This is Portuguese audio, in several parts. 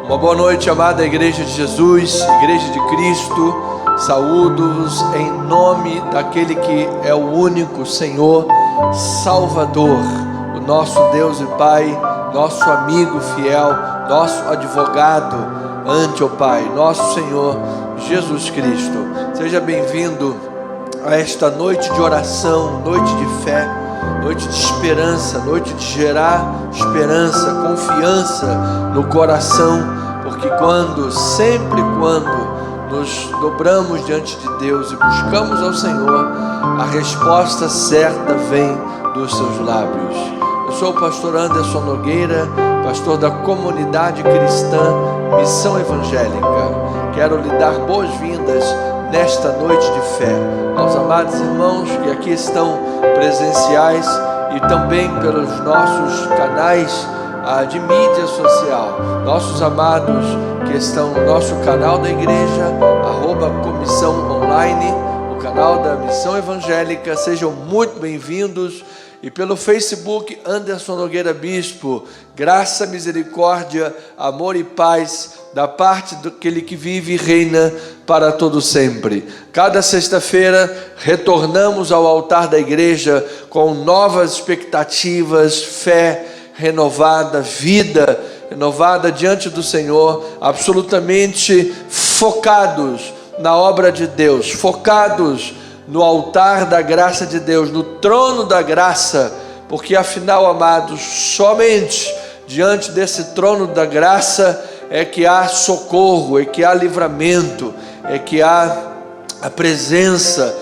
Uma boa noite, amada Igreja de Jesus, Igreja de Cristo. Saúdo-vos em nome daquele que é o único Senhor, Salvador, o nosso Deus e Pai, nosso amigo fiel, nosso advogado ante o Pai, nosso Senhor Jesus Cristo. Seja bem-vindo a esta noite de oração, noite de fé, noite de esperança, noite de gerar esperança, confiança no coração, porque sempre quando nos dobramos diante de Deus e buscamos ao Senhor, a resposta certa vem dos seus lábios. Eu sou o pastor Anderson Nogueira, pastor da comunidade cristã Missão Evangélica. Quero lhe dar boas-vindas nesta noite de fé aos amados irmãos que aqui estão presenciais e também pelos nossos canais de mídia social, nossos amados que estão no nosso canal da igreja, @comissão online, o canal da Missão Evangélica, sejam muito bem-vindos. E pelo Facebook, Anderson Nogueira Bispo, graça, misericórdia, amor e paz, da parte daquele que vive e reina para todo sempre. Cada sexta-feira, retornamos ao altar da igreja com novas expectativas, fé renovada, vida renovada diante do Senhor, absolutamente focados na obra de Deus, focados no altar da graça de Deus, no trono da graça, porque afinal, amados, somente diante desse trono da graça é que há socorro, é que há livramento, é que há a presença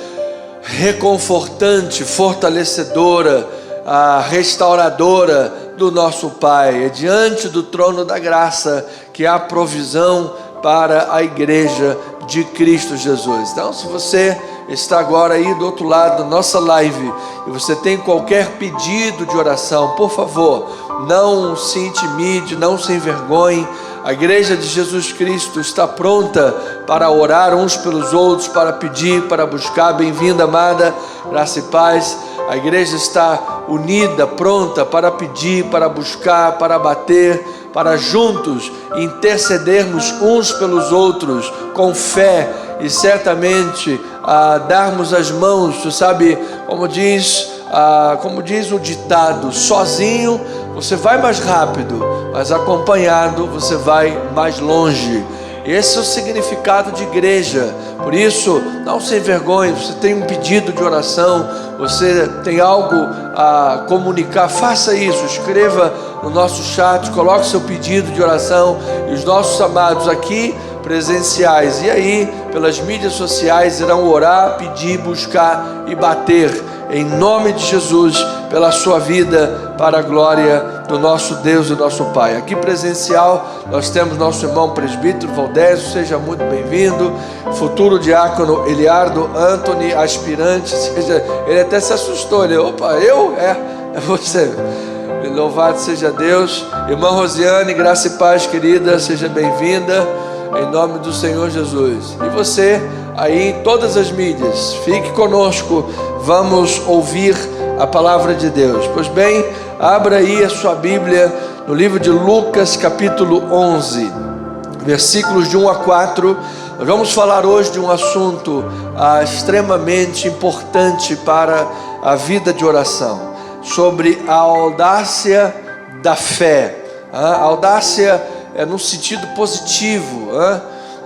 reconfortante, fortalecedora, a restauradora do nosso Pai. É diante do trono da graça que há provisão para a igreja de Cristo Jesus. Então, se você está agora aí do outro lado da nossa live e você tem qualquer pedido de oração, por favor, não se intimide, não se envergonhe. A igreja de Jesus Cristo está pronta para orar uns pelos outros, para pedir, para buscar. Bem-vinda, amada, graça e paz. A igreja está unida, pronta para pedir, para buscar, para bater, para juntos intercedermos uns pelos outros com fé e certamente darmos as mãos. Tu sabe, como diz o ditado, sozinho você vai mais rápido, mas acompanhado você vai mais longe. Esse é o significado de igreja. Por isso, não se envergonhe. Você tem um pedido de oração, você tem algo a comunicar, faça isso, escreva no nosso chat, coloque seu pedido de oração, e os nossos amados aqui presenciais e aí pelas mídias sociais irão orar, pedir, buscar e bater em nome de Jesus pela sua vida, para a glória do nosso Deus e nosso Pai. Aqui presencial nós temos nosso irmão presbítero Valdésio, seja muito bem-vindo. Futuro diácono Eliardo Anthony, aspirante, ele até se assustou, ele, opa, é você. Louvado seja Deus. Irmã Rosiane, graça e paz, querida, seja bem-vinda em nome do Senhor Jesus. E você aí em todas as mídias, fique conosco, vamos ouvir a palavra de Deus. Pois bem, abra aí a sua Bíblia no livro de Lucas, capítulo 11, versículos de 1 a 4. Nós vamos falar hoje de um assunto extremamente importante para a vida de oração, sobre a audácia da fé. A audácia é no sentido positivo,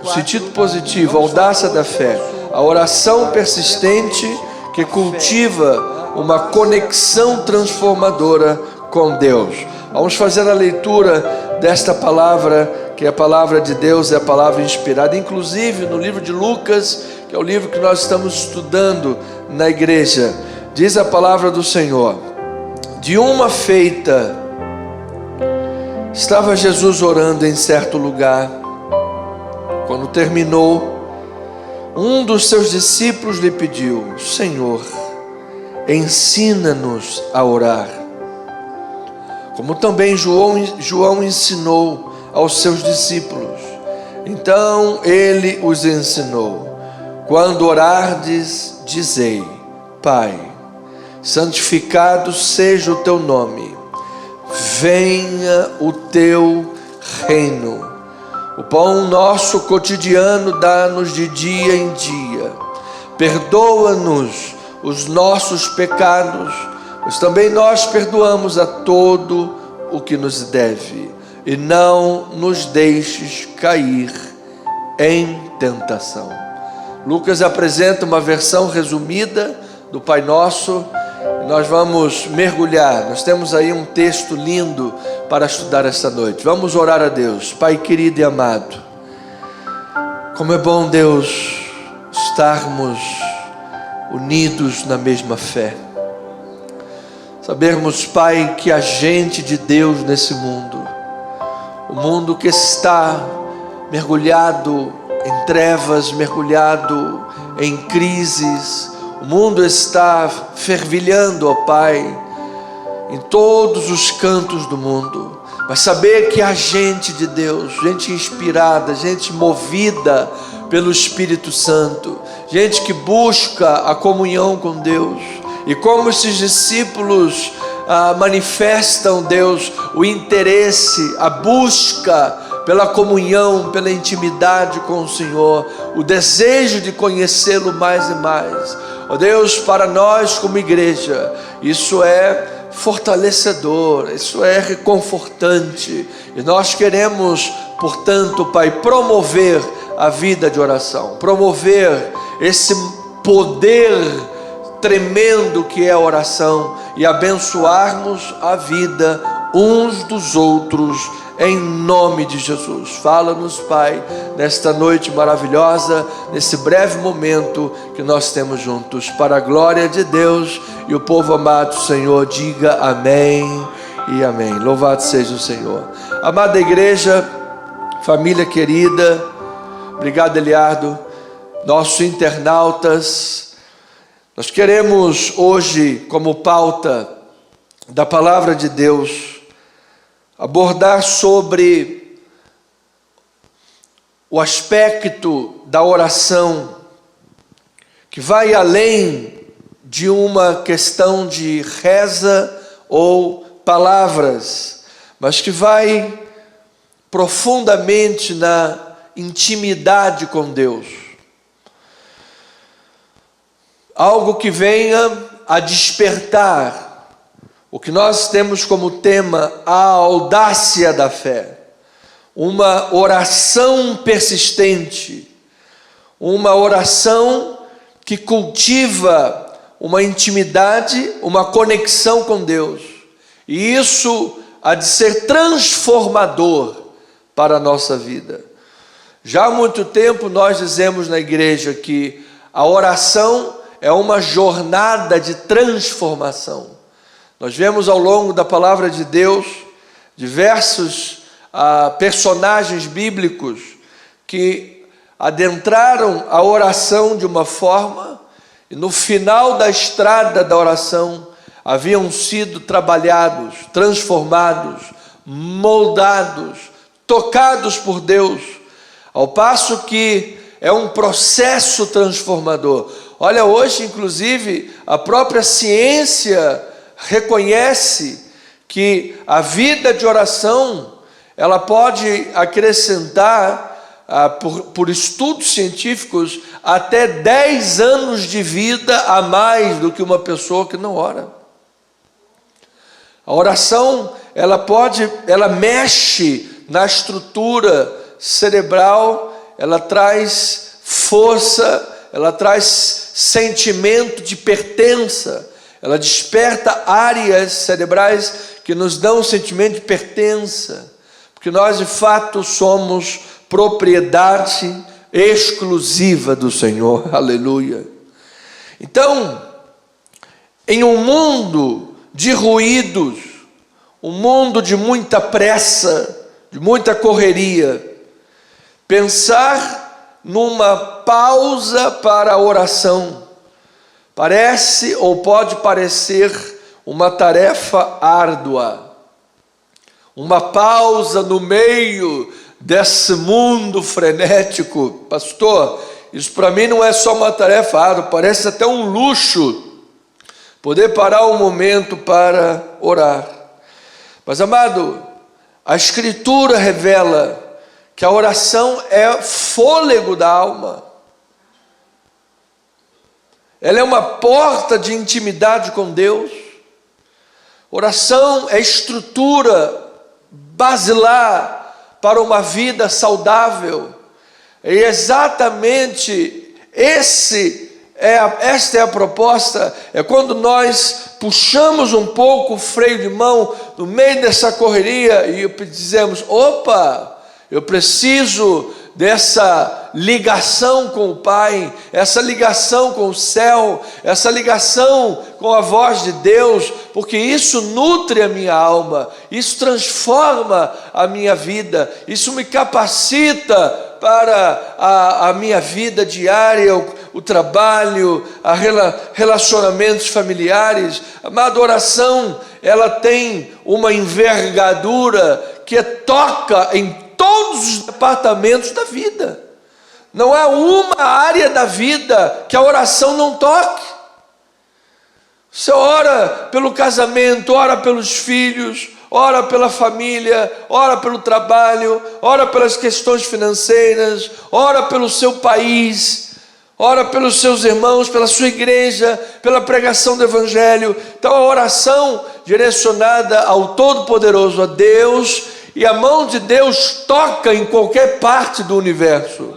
no sentido positivo, a audácia da fé, a oração persistente que cultiva uma conexão transformadora com Deus. Vamos fazer a leitura desta palavra, que é a palavra de Deus, é a palavra inspirada, inclusive no livro de Lucas, que é o livro que nós estamos estudando na igreja. Diz a palavra do Senhor: de uma feita, estava Jesus orando em certo lugar. Quando terminou, um dos seus discípulos lhe pediu: Senhor, ensina-nos a orar, como também João ensinou aos seus discípulos. Então ele os ensinou: quando orardes, dizei: Pai, santificado seja o teu nome, venha o teu reino, O pão nosso cotidiano dá-nos de dia em dia. Perdoa-nos os nossos pecados, pois também nós perdoamos a todo o que nos deve. E não nos deixes cair em tentação. Lucas apresenta uma versão resumida do Pai Nosso. Nós vamos mergulhar. Nós temos aí um texto lindo para estudar esta noite. Vamos orar a Deus. Pai querido e amado, como é bom, Deus, estarmos unidos na mesma fé. Sabermos, Pai, que a gente de Deus nesse mundo, o mundo que está mergulhado em trevas, mergulhado em crises, o mundo está fervilhando, ó Pai, em todos os cantos do mundo, mas saber que a gente de Deus, gente inspirada, gente movida pelo Espírito Santo, gente que busca a comunhão com Deus, e como esses discípulos manifestam, Deus, o interesse, a busca pela comunhão, pela intimidade com o Senhor, o desejo de conhecê-lo mais e mais. Ó Deus, para nós como igreja, isso é fortalecedor, isso é reconfortante, e nós queremos, portanto, Pai, promover a vida de oração, promover esse poder tremendo que é a oração, e abençoarmos a vida uns dos outros, em nome de Jesus. Fala-nos, Pai, nesta noite maravilhosa, nesse breve momento que nós temos juntos, para a glória de Deus. E o povo amado do Senhor diga amém e amém. Louvado seja o Senhor. Amada igreja, família querida, obrigado, Eliardo, nossos internautas, nós queremos hoje, como pauta da palavra de Deus, abordar sobre o aspecto da oração que vai além de uma questão de reza ou palavras, mas que vai profundamente na intimidade com Deus. Algo que venha a despertar o que nós temos como tema a audácia da fé, uma oração persistente, uma oração que cultiva uma intimidade, uma conexão com Deus, e isso há de ser transformador para a nossa vida. Já há muito tempo nós dizemos na igreja que a oração é uma jornada de transformação. Nós vemos ao longo da palavra de Deus diversos personagens bíblicos que adentraram a oração de uma forma, e no final da estrada da oração haviam sido trabalhados, transformados, moldados, tocados por Deus, ao passo que é um processo transformador. Olha, hoje inclusive a própria ciência reconhece que a vida de oração, ela pode acrescentar, por estudos científicos, até 10 anos de vida a mais do que uma pessoa que não ora. A oração, ela mexe na estrutura cerebral, ela traz força, ela traz sentimento de pertença, ela desperta áreas cerebrais que nos dão um sentimento de pertença, porque nós de fato somos propriedade exclusiva do Senhor, aleluia. Então, em um mundo de ruídos, um mundo de muita pressa, de muita correria, pensar numa pausa para a oração parece ou pode parecer uma tarefa árdua. Uma pausa no meio desse mundo frenético. Pastor, isso para mim não é só uma tarefa árdua, parece até um luxo poder parar um momento para orar. Mas amado, a Escritura revela que a oração é fôlego da alma. Ela é uma porta de intimidade com Deus. Oração é estrutura basilar para uma vida saudável. E exatamente esta é a proposta. É quando nós puxamos um pouco o freio de mão no meio dessa correria e dizemos: opa, eu preciso dessa ligação com o Pai, essa ligação com o céu, essa ligação com a voz de Deus, porque isso nutre a minha alma, isso transforma a minha vida, isso me capacita para a minha vida diária, o trabalho, relacionamentos familiares. Amado, a oração, ela tem uma envergadura que toca em todos os departamentos da vida. Não há uma área da vida que a oração não toque. Você ora pelo casamento, ora pelos filhos, ora pela família, ora pelo trabalho, ora pelas questões financeiras, ora pelo seu país, ora pelos seus irmãos, pela sua igreja, pela pregação do Evangelho. Então a oração direcionada ao Todo-Poderoso, a Deus, e a mão de Deus toca em qualquer parte do universo.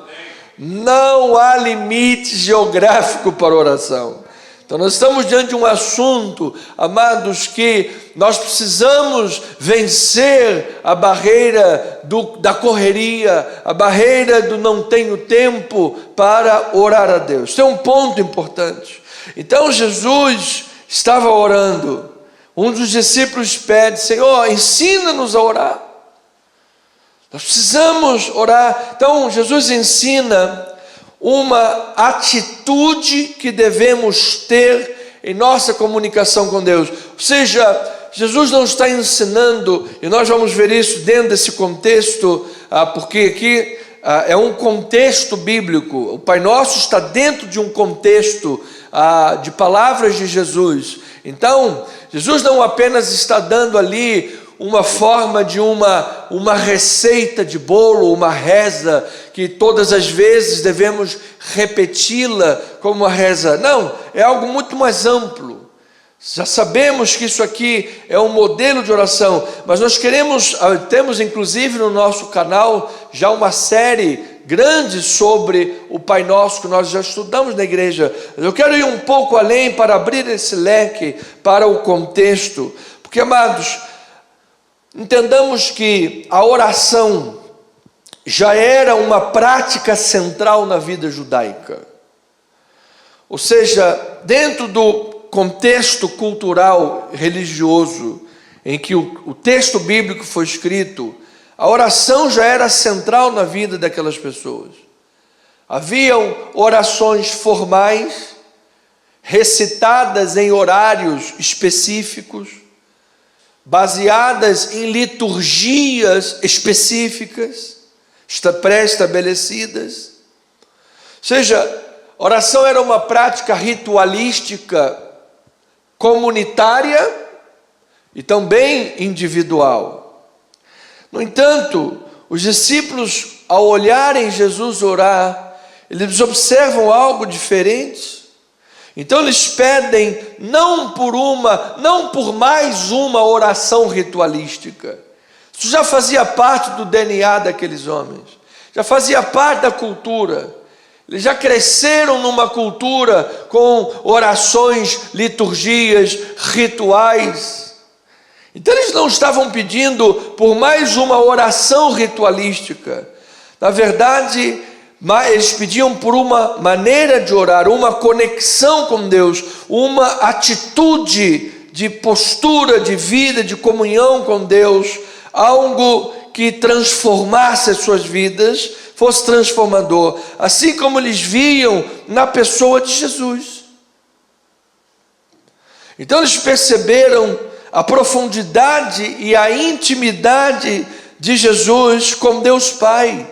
Não há limite geográfico para a oração. Então nós estamos diante de um assunto, amados, que nós precisamos vencer a barreira da correria, a barreira do não tenho tempo para orar a Deus. Tem um ponto importante. Então Jesus estava orando. Um dos discípulos pede: Senhor, ensina-nos a orar. Nós precisamos orar. Então Jesus ensina uma atitude que devemos ter em nossa comunicação com Deus. Ou seja, Jesus não está ensinando, e nós vamos ver isso dentro desse contexto, porque aqui é um contexto bíblico. O Pai Nosso está dentro de um contexto de palavras de Jesus. Então, Jesus não apenas está dando ali uma forma de uma receita de bolo, uma reza, que todas as vezes devemos repeti-la como uma reza. Não, é algo muito mais amplo. Já sabemos que isso aqui é um modelo de oração, mas nós temos inclusive no nosso canal já uma série grande sobre o Pai Nosso, que nós já estudamos na igreja. Eu quero ir um pouco além para abrir esse leque para o contexto, porque, amados, entendamos que a oração já era uma prática central na vida judaica. Ou seja, dentro do contexto cultural religioso em que o texto bíblico foi escrito, a oração já era central na vida daquelas pessoas. Haviam orações formais, recitadas em horários específicos, baseadas em liturgias específicas, pré-estabelecidas. Ou seja, oração era uma prática ritualística, comunitária e também individual. No entanto, os discípulos, ao olharem Jesus orar, eles observam algo diferente. Então eles pedem não por mais uma oração ritualística. Isso já fazia parte do DNA daqueles homens, já fazia parte da cultura. Eles já cresceram numa cultura com orações, liturgias, rituais. Então eles não estavam pedindo por mais uma oração ritualística. Na verdade, eles pediam por uma maneira de orar, uma conexão com Deus, uma atitude de postura, de vida, de comunhão com Deus, algo que transformasse as suas vidas, fosse transformador, assim como eles viam na pessoa de Jesus. Então eles perceberam a profundidade e a intimidade de Jesus com Deus Pai.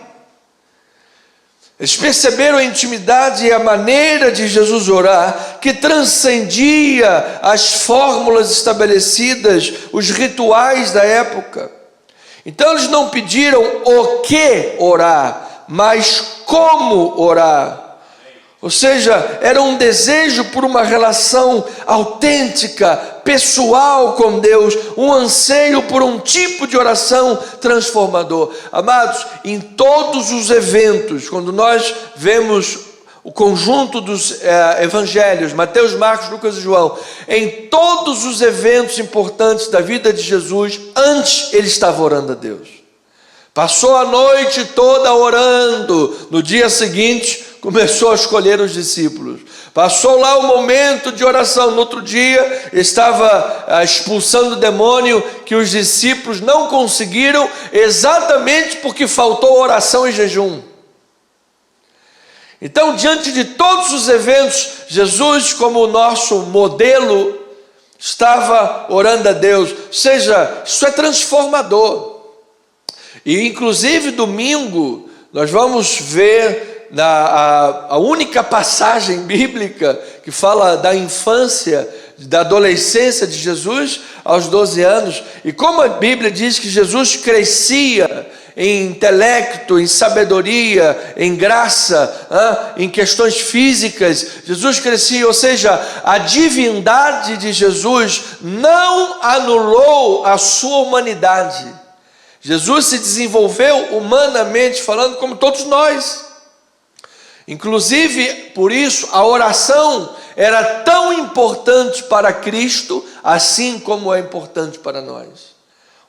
Eles perceberam a intimidade e a maneira de Jesus orar, que transcendia as fórmulas estabelecidas, os rituais da época. Então eles não pediram o que orar, mas como orar. Ou seja, era um desejo por uma relação autêntica, pessoal com Deus, um anseio por um tipo de oração transformador. Amados, em todos os eventos, quando nós vemos o conjunto dos evangelhos, Mateus, Marcos, Lucas e João, em todos os eventos importantes da vida de Jesus, antes ele estava orando a Deus. Passou a noite toda orando, no dia seguinte começou a escolher os discípulos. Passou lá o momento de oração, no outro dia estava expulsando o demônio que os discípulos não conseguiram, exatamente porque faltou oração e jejum. Então, diante de todos os eventos, Jesus, como o nosso modelo, estava orando a Deus. Ou seja, isso é transformador. E inclusive domingo nós vamos ver a única passagem bíblica que fala da infância, da adolescência de Jesus aos 12 anos, e como a Bíblia diz que Jesus crescia em intelecto, em sabedoria, em graça, em questões físicas, Jesus crescia, ou seja, a divindade de Jesus não anulou a sua humanidade. Jesus se desenvolveu humanamente falando como todos nós. Inclusive, por isso, a oração era tão importante para Cristo, assim como é importante para nós.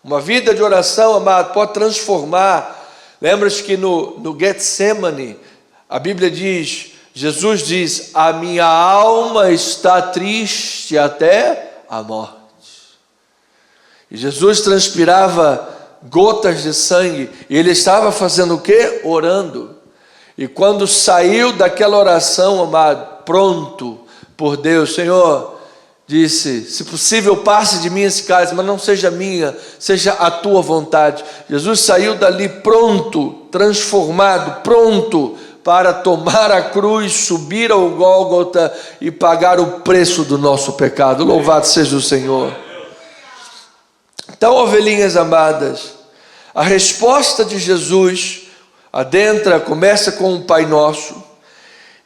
Uma vida de oração, amado, pode transformar. Lembra-se que no Getsemane, a Bíblia diz, Jesus diz, a minha alma está triste até a morte. E Jesus transpirava gotas de sangue, e ele estava fazendo o quê? Orando. E quando saiu daquela oração, amado, pronto por Deus, Senhor, disse, se possível passe de mim esse cálice, mas não seja minha, seja a tua vontade. Jesus saiu dali pronto, transformado, pronto para tomar a cruz, subir ao Gólgota e pagar o preço do nosso pecado. Louvado seja o Senhor. Então, ovelhinhas amadas, a resposta de Jesus começa com o Pai Nosso,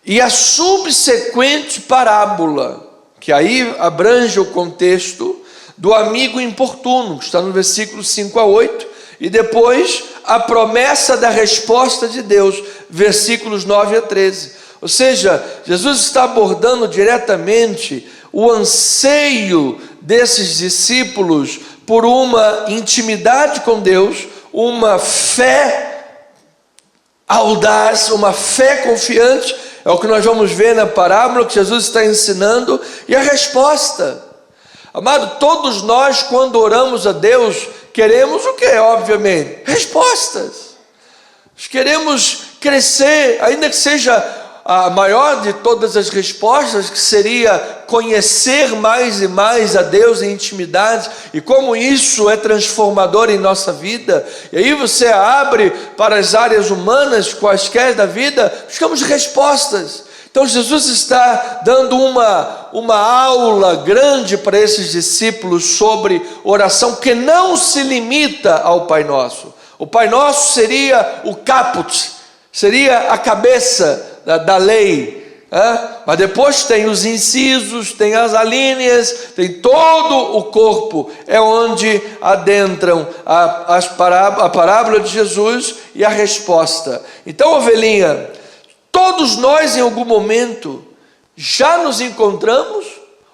e a subsequente parábola, que aí abrange o contexto do amigo importuno, que está no versículo 5 a 8, e depois a promessa da resposta de Deus, versículos 9 a 13. Ou seja, Jesus está abordando diretamente o anseio desses discípulos por uma intimidade com Deus, uma fé audaz, uma fé confiante. É o que nós vamos ver na parábola que Jesus está ensinando, e a resposta. Amado, todos nós, quando oramos a Deus, queremos o que? Obviamente, respostas. Nós queremos crescer, ainda que seja a maior de todas as respostas, que seria conhecer mais e mais a Deus em intimidade, e como isso é transformador em nossa vida. E aí você abre para as áreas humanas, quaisquer da vida, buscamos respostas. Então Jesus está dando uma aula grande para esses discípulos sobre oração, que não se limita ao Pai Nosso. O Pai Nosso seria o caput, seria a cabeça da lei, mas depois tem os incisos, tem as alíneas, tem todo o corpo, é onde adentram a parábola de Jesus e a resposta. Então, ovelhinha, todos nós em algum momento já nos encontramos,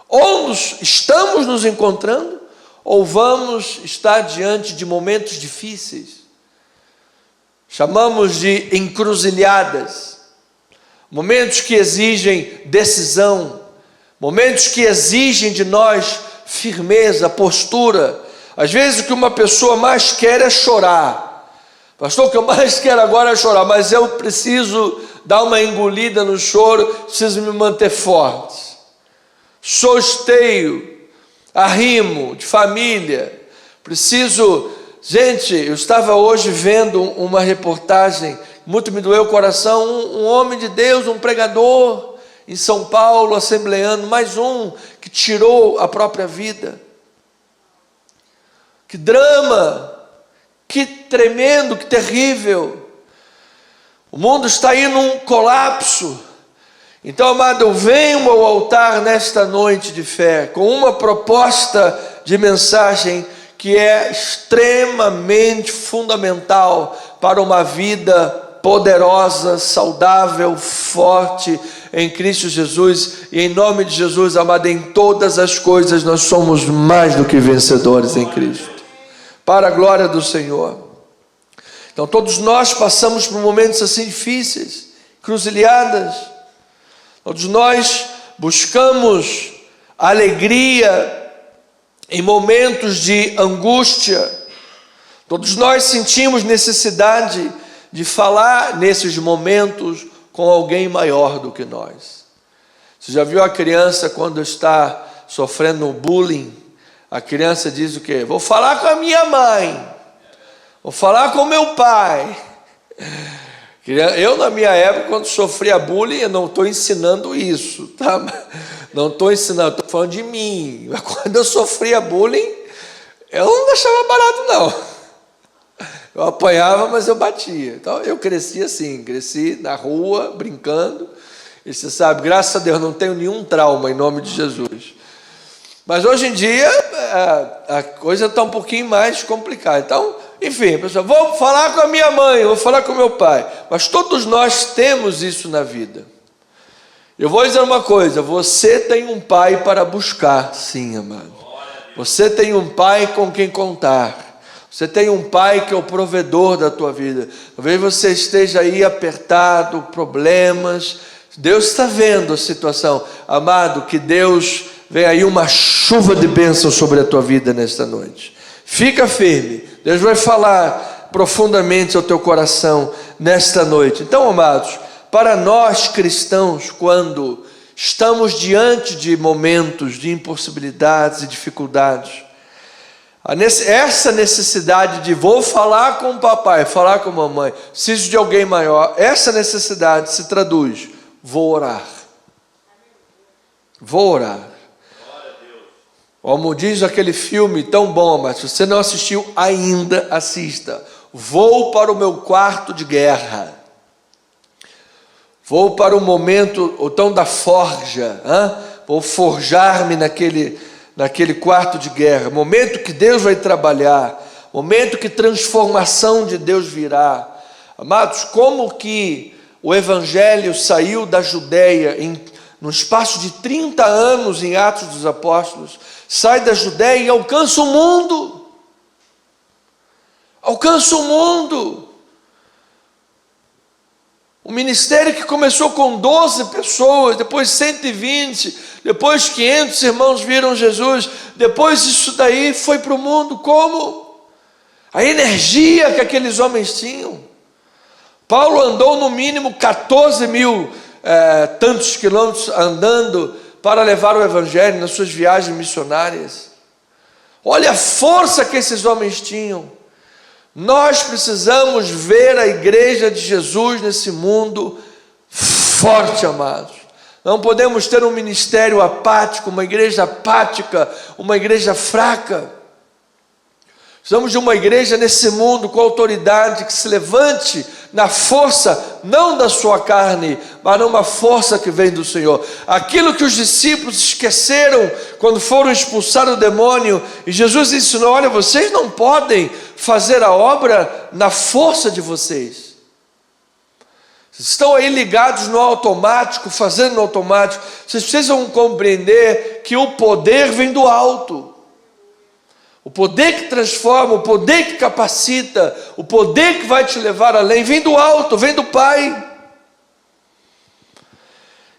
ou estamos nos encontrando, ou vamos estar diante de momentos difíceis. Chamamos de encruzilhadas. Momentos que exigem decisão, momentos que exigem de nós firmeza, postura. Às vezes o que uma pessoa mais quer é chorar. Pastor, o que eu mais quero agora é chorar, mas eu preciso dar uma engolida no choro, preciso me manter forte. Sosteio, arrimo de família, preciso... Gente, eu estava hoje vendo uma reportagem, muito me doeu o coração, um homem de Deus, um pregador em São Paulo, assembleano, mais um que tirou a própria vida. Que drama, Que tremendo, que terrível. O mundo está indo num colapso. Então, amado, eu venho ao altar nesta noite de fé com uma proposta de mensagem que é extremamente fundamental para uma vida poderosa, saudável, forte em Cristo Jesus. E em nome de Jesus, amado, em todas as coisas nós somos mais do que vencedores em Cristo, para a glória do Senhor. Então todos nós passamos por momentos assim difíceis, encruzilhadas. Todos nós buscamos alegria em momentos de angústia. Todos nós sentimos necessidade de falar nesses momentos com alguém maior do que nós. Você já viu a criança quando está sofrendo bullying? A criança diz o quê? Vou falar com a minha mãe, vou falar com meu pai. Eu, na minha época, quando sofria bullying, eu não estou ensinando isso, tá? Não estou ensinando, estou falando de mim. Quando eu sofria bullying, eu não deixava barato, não. Eu apanhava, mas eu batia. Então, eu cresci assim, cresci na rua, brincando. E você sabe, graças a Deus, não tenho nenhum trauma, em nome de Jesus. Mas hoje em dia, a coisa está um pouquinho mais complicada. Então, enfim, pessoal, vou falar com a minha mãe, vou falar com o meu pai. Mas todos nós temos isso na vida. Eu vou dizer uma coisa, você tem um pai para buscar, sim, amado. Você tem um pai com quem contar. Você tem um pai que é o provedor da tua vida. Talvez você esteja aí apertado, problemas. Deus está vendo a situação. Amado, que Deus venha aí uma chuva de bênção sobre a tua vida nesta noite. Fica firme. Deus vai falar profundamente ao teu coração nesta noite. Então, amados, para nós cristãos, quando estamos diante de momentos de impossibilidades e dificuldades, essa necessidade de vou falar com o papai, falar com a mamãe, preciso de alguém maior, essa necessidade se traduz, vou orar. Vou orar. Como diz aquele filme tão bom, mas se você não assistiu ainda, assista. Vou para o meu quarto de guerra. Vou para o momento, o tom da forja. Vou forjar-me naquele quarto de guerra. Momento que Deus vai trabalhar. Momento que transformação de Deus virá. Amados, como que o Evangelho saiu da Judeia no espaço de 30 anos em Atos dos Apóstolos, sai da Judeia e alcança o mundo. Alcança o mundo. O ministério que começou com 12 pessoas, depois 120, depois 500 irmãos viram Jesus, depois isso daí foi para o mundo. Como? A energia que aqueles homens tinham. Paulo andou no mínimo 14 mil tantos quilômetros andando para levar o Evangelho nas suas viagens missionárias. Olha a força que esses homens tinham. Nós precisamos ver a igreja de Jesus nesse mundo forte, amados. Não podemos ter um ministério apático, uma igreja apática, uma igreja fraca. Precisamos de uma igreja nesse mundo com autoridade que se levante na força, não da sua carne, mas numa força que vem do Senhor. Aquilo que os discípulos esqueceram quando foram expulsar o demônio, e Jesus ensinou: olha, vocês não podem fazer a obra na força de vocês. Vocês estão aí ligados no automático, fazendo no automático. Vocês precisam compreender que o poder vem do alto. O poder que transforma, o poder que capacita, o poder que vai te levar além, vem do alto, vem do Pai.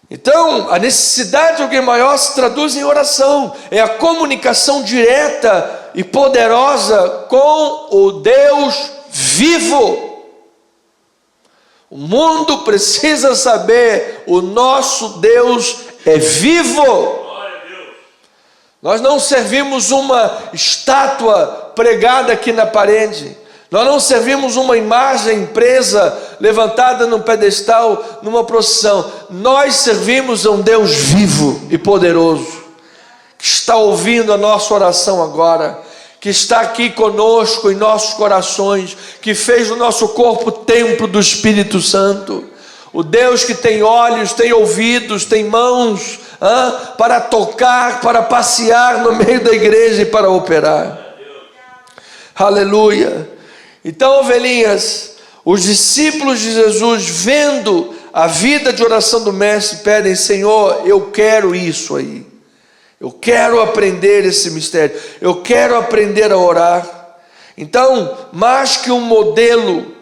Então, a necessidade de alguém maior se traduz em oração. É a comunicação direta e poderosa com o Deus vivo. O mundo precisa saber, o nosso Deus é vivo. Nós não servimos uma estátua pregada aqui na parede. Nós não servimos uma imagem presa, levantada num pedestal, numa procissão. Nós servimos a um Deus vivo e poderoso, que está ouvindo a nossa oração agora, que está aqui conosco em nossos corações, que fez o nosso corpo templo do Espírito Santo. O Deus que tem olhos, tem ouvidos, tem mãos para tocar, para passear no meio da igreja e para operar. Aleluia. Então, ovelhinhas, os discípulos de Jesus, vendo a vida de oração do mestre, pedem: Senhor, eu quero isso aí. Eu quero aprender esse mistério. Eu quero aprender a orar. Então, mais que um modelo,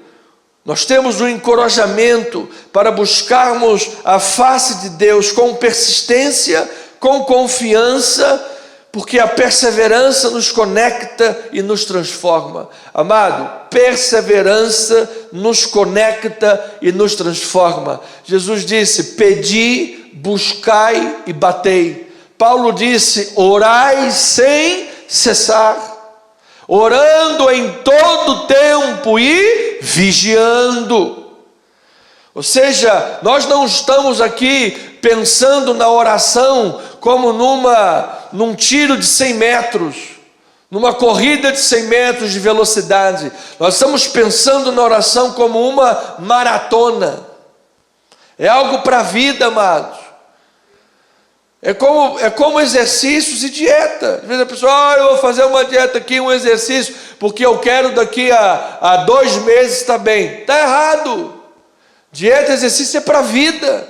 nós temos um encorajamento para buscarmos a face de Deus com persistência, com confiança, porque a perseverança nos conecta e nos transforma. Amado, perseverança nos conecta e nos transforma. Jesus disse: pedi, buscai e batei. Paulo disse: orai sem cessar, orando em todo tempo e vigiando. Ou seja, nós não estamos aqui pensando na oração como num tiro de 100 metros, numa corrida de 100 metros de velocidade. Nós estamos pensando na oração como uma maratona. É algo para a vida, amados. É como exercícios e dieta. Às vezes a pessoa: eu vou fazer uma dieta aqui, um exercício, porque eu quero daqui a 2 meses estar bem. Está errado. Dieta e exercício é para a vida.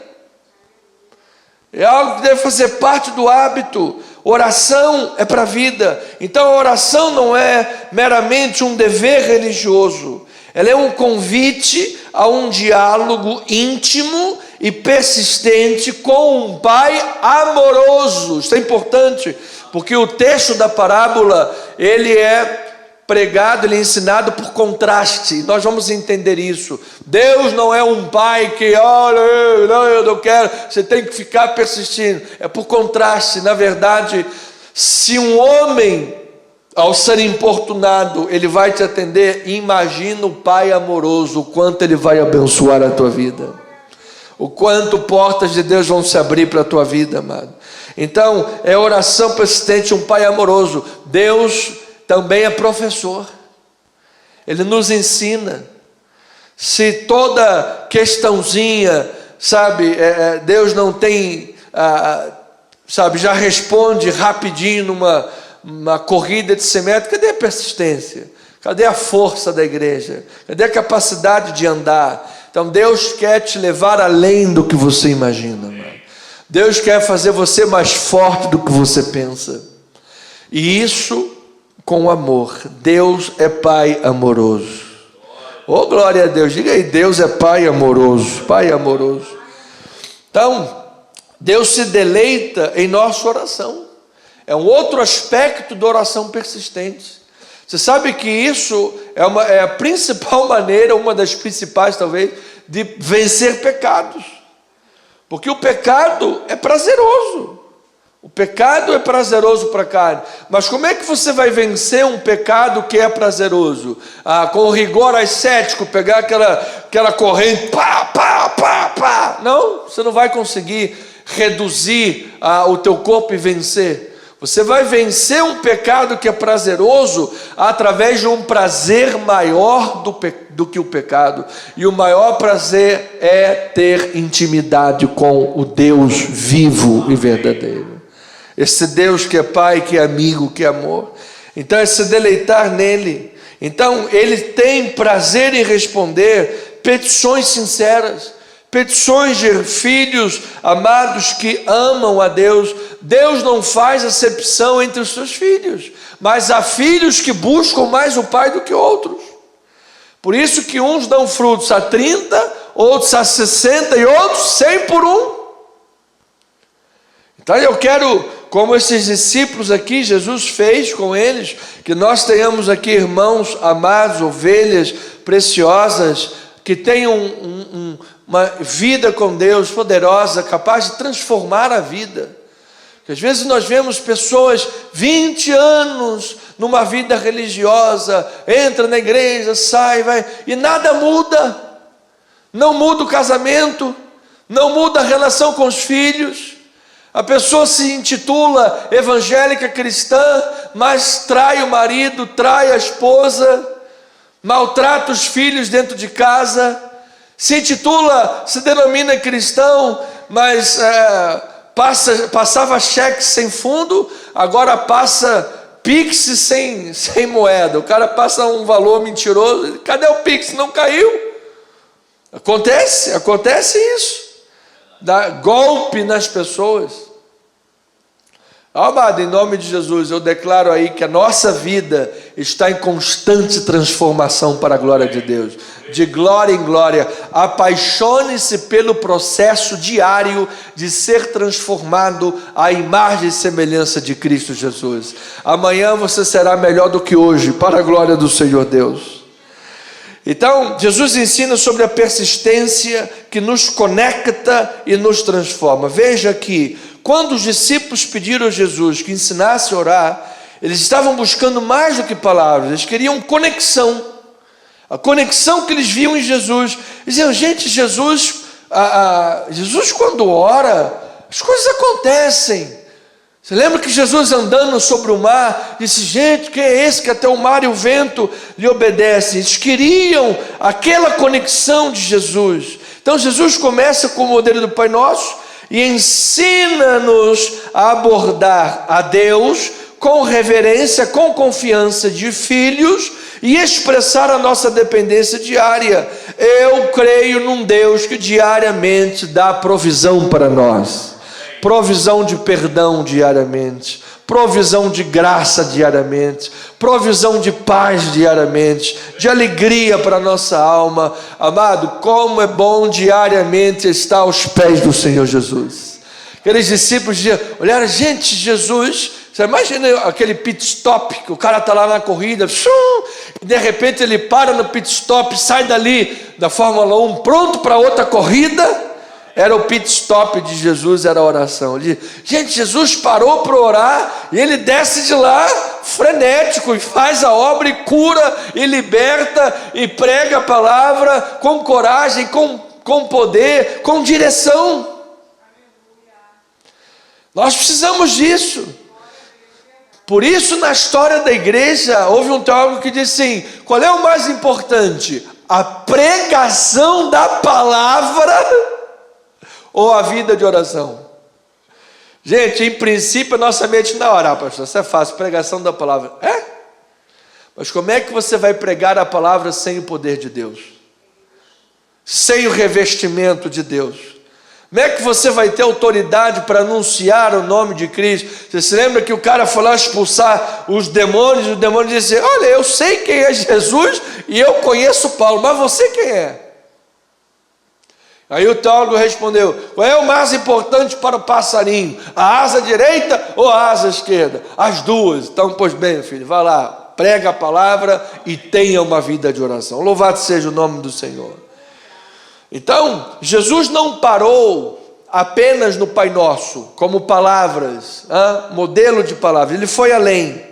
É algo que deve fazer parte do hábito. Oração é para a vida. Então a oração não é meramente um dever religioso. Ela é um convite a um diálogo íntimo e persistente com um Pai amoroso. Isso é importante, porque o texto da parábola, ele é pregado, ele é ensinado por contraste. Nós vamos entender isso. Deus não é um pai que: olha, eu não quero, você tem que ficar persistindo. É por contraste. Na verdade, se um homem, ao ser importunado, ele vai te atender, imagina o Pai amoroso, o quanto ele vai abençoar a tua vida, o quanto portas de Deus vão se abrir para a tua vida, amado. Então, é oração persistente, um Pai amoroso. Deus também é professor. Ele nos ensina. Se toda questãozinha, Deus não tem, já responde rapidinho numa corrida de 100 metros, cadê a persistência? Cadê a força da igreja? Cadê a capacidade de andar? Então Deus quer te levar além do que você imagina, mano. Deus quer fazer você mais forte do que você pensa. E isso com amor. Deus é Pai amoroso. Oh, glória a Deus. Diga aí: Deus é Pai amoroso. Pai amoroso. Então, Deus se deleita em nossa oração. É um outro aspecto da oração persistente. Você sabe que isso é a principal maneira, uma das principais talvez, de vencer pecados. Porque o pecado é prazeroso. O pecado é prazeroso para a carne. Mas como é que você vai vencer um pecado que é prazeroso? Com rigor ascético, pegar aquela corrente, pá, pá, pá, pá. Não, você não vai conseguir reduzir o teu corpo e vencer. Você vai vencer um pecado que é prazeroso através de um prazer maior do que o pecado. E o maior prazer é ter intimidade com o Deus vivo e verdadeiro. Esse Deus que é Pai, que é amigo, que é amor. Então é se deleitar nele. Então ele tem prazer em responder petições sinceras, petições de filhos amados que amam a Deus. Deus não faz acepção entre os seus filhos, mas há filhos que buscam mais o Pai do que outros. Por isso que uns dão frutos a 30, outros a 60 e outros 100 por um. Então eu quero, como esses discípulos aqui, Jesus fez com eles, que nós tenhamos aqui irmãos amados, ovelhas preciosas, que tenham uma vida com Deus poderosa, capaz de transformar a vida. Porque às vezes nós vemos pessoas 20 anos numa vida religiosa, entra na igreja, sai, vai, e nada muda. Não muda o casamento, não muda a relação com os filhos. A pessoa se intitula evangélica cristã, mas trai o marido, trai a esposa, maltrata os filhos dentro de casa, se intitula, se denomina cristão, mas passava cheque sem fundo, agora passa Pix sem moeda. O cara passa um valor mentiroso, cadê o Pix? Não caiu. Acontece isso. Dá golpe nas pessoas. Amado, em nome de Jesus, eu declaro aí que a nossa vida está em constante transformação para a glória de Deus, de glória em glória. Apaixone-se pelo processo diário de ser transformado à imagem e semelhança de Cristo Jesus. Amanhã você será melhor do que hoje, para a glória do Senhor Deus. Então, Jesus ensina sobre a persistência que nos conecta e nos transforma. Veja que, quando os discípulos pediram a Jesus que ensinasse a orar, eles estavam buscando mais do que palavras, eles queriam conexão. A conexão que eles viam em Jesus. Eles diziam, gente, Jesus quando ora, as coisas acontecem. Você lembra que Jesus andando sobre o mar, disse, gente, quem é esse que até o mar e o vento lhe obedecem? Eles queriam aquela conexão de Jesus. Então Jesus começa com o modelo do Pai Nosso e ensina-nos a abordar a Deus com reverência, com confiança de filhos e expressar a nossa dependência diária. Eu creio num Deus que diariamente dá provisão para nós. Provisão de perdão diariamente, provisão de graça diariamente, provisão de paz diariamente, de alegria para a nossa alma. Amado, como é bom diariamente estar aos pés do Senhor Jesus. Aqueles discípulos diziam, olharam, gente, Jesus, você imagina aquele pit stop, que o cara está lá na corrida, e de repente ele para no pit stop, sai dali da Fórmula 1, pronto para outra corrida. Era o pit stop de Jesus, era a oração. Ele diz, gente, Jesus parou para orar e ele desce de lá frenético e faz a obra e cura e liberta e prega a palavra com coragem, com poder, com direção. Nós precisamos disso. Por isso, na história da igreja, houve um teólogo que disse assim, qual é o mais importante? A pregação da palavra ou a vida de oração? Gente, em princípio a nossa mente não orar, pastor, isso é fácil, pregação da palavra. Mas como é que você vai pregar a palavra sem o poder de Deus? Sem o revestimento de Deus? Como é que você vai ter autoridade para anunciar o nome de Cristo? Você se lembra que o cara foi lá expulsar os demônios, e o demônio disse, olha, eu sei quem é Jesus e eu conheço Paulo, mas você quem é? Aí o teólogo respondeu, qual é o mais importante para o passarinho? A asa direita ou a asa esquerda? As duas. Então, pois bem, filho, vá lá, prega a palavra e tenha uma vida de oração. Louvado seja o nome do Senhor. Então, Jesus não parou apenas no Pai Nosso, como palavras, modelo de palavras. Ele foi além.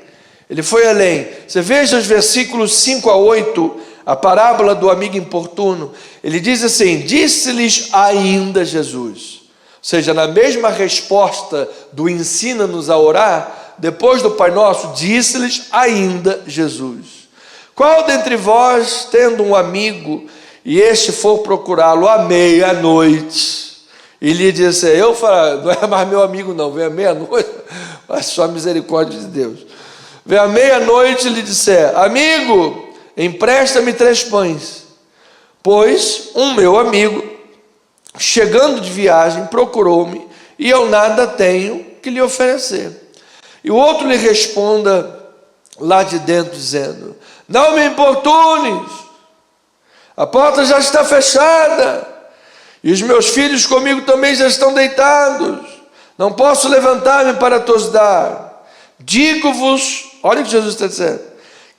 Você veja os versículos 5 a 8, a parábola do amigo importuno. Ele diz assim, disse-lhes ainda Jesus. Ou seja, na mesma resposta do ensina-nos a orar, depois do Pai Nosso, disse-lhes ainda Jesus. Qual dentre vós, tendo um amigo, e este for procurá-lo à meia-noite, e lhe disse, eu falo, não é mais meu amigo não, vem à meia-noite, mas só a misericórdia de Deus. Vem à meia-noite e lhe disser, amigo, empresta-me 3 pães, pois um meu amigo, chegando de viagem, procurou-me, e eu nada tenho que lhe oferecer. E o outro lhe responda lá de dentro, dizendo, não me importunes, a porta já está fechada, e os meus filhos comigo também já estão deitados, não posso levantar-me para te dar. Digo-vos, olha o que Jesus está dizendo,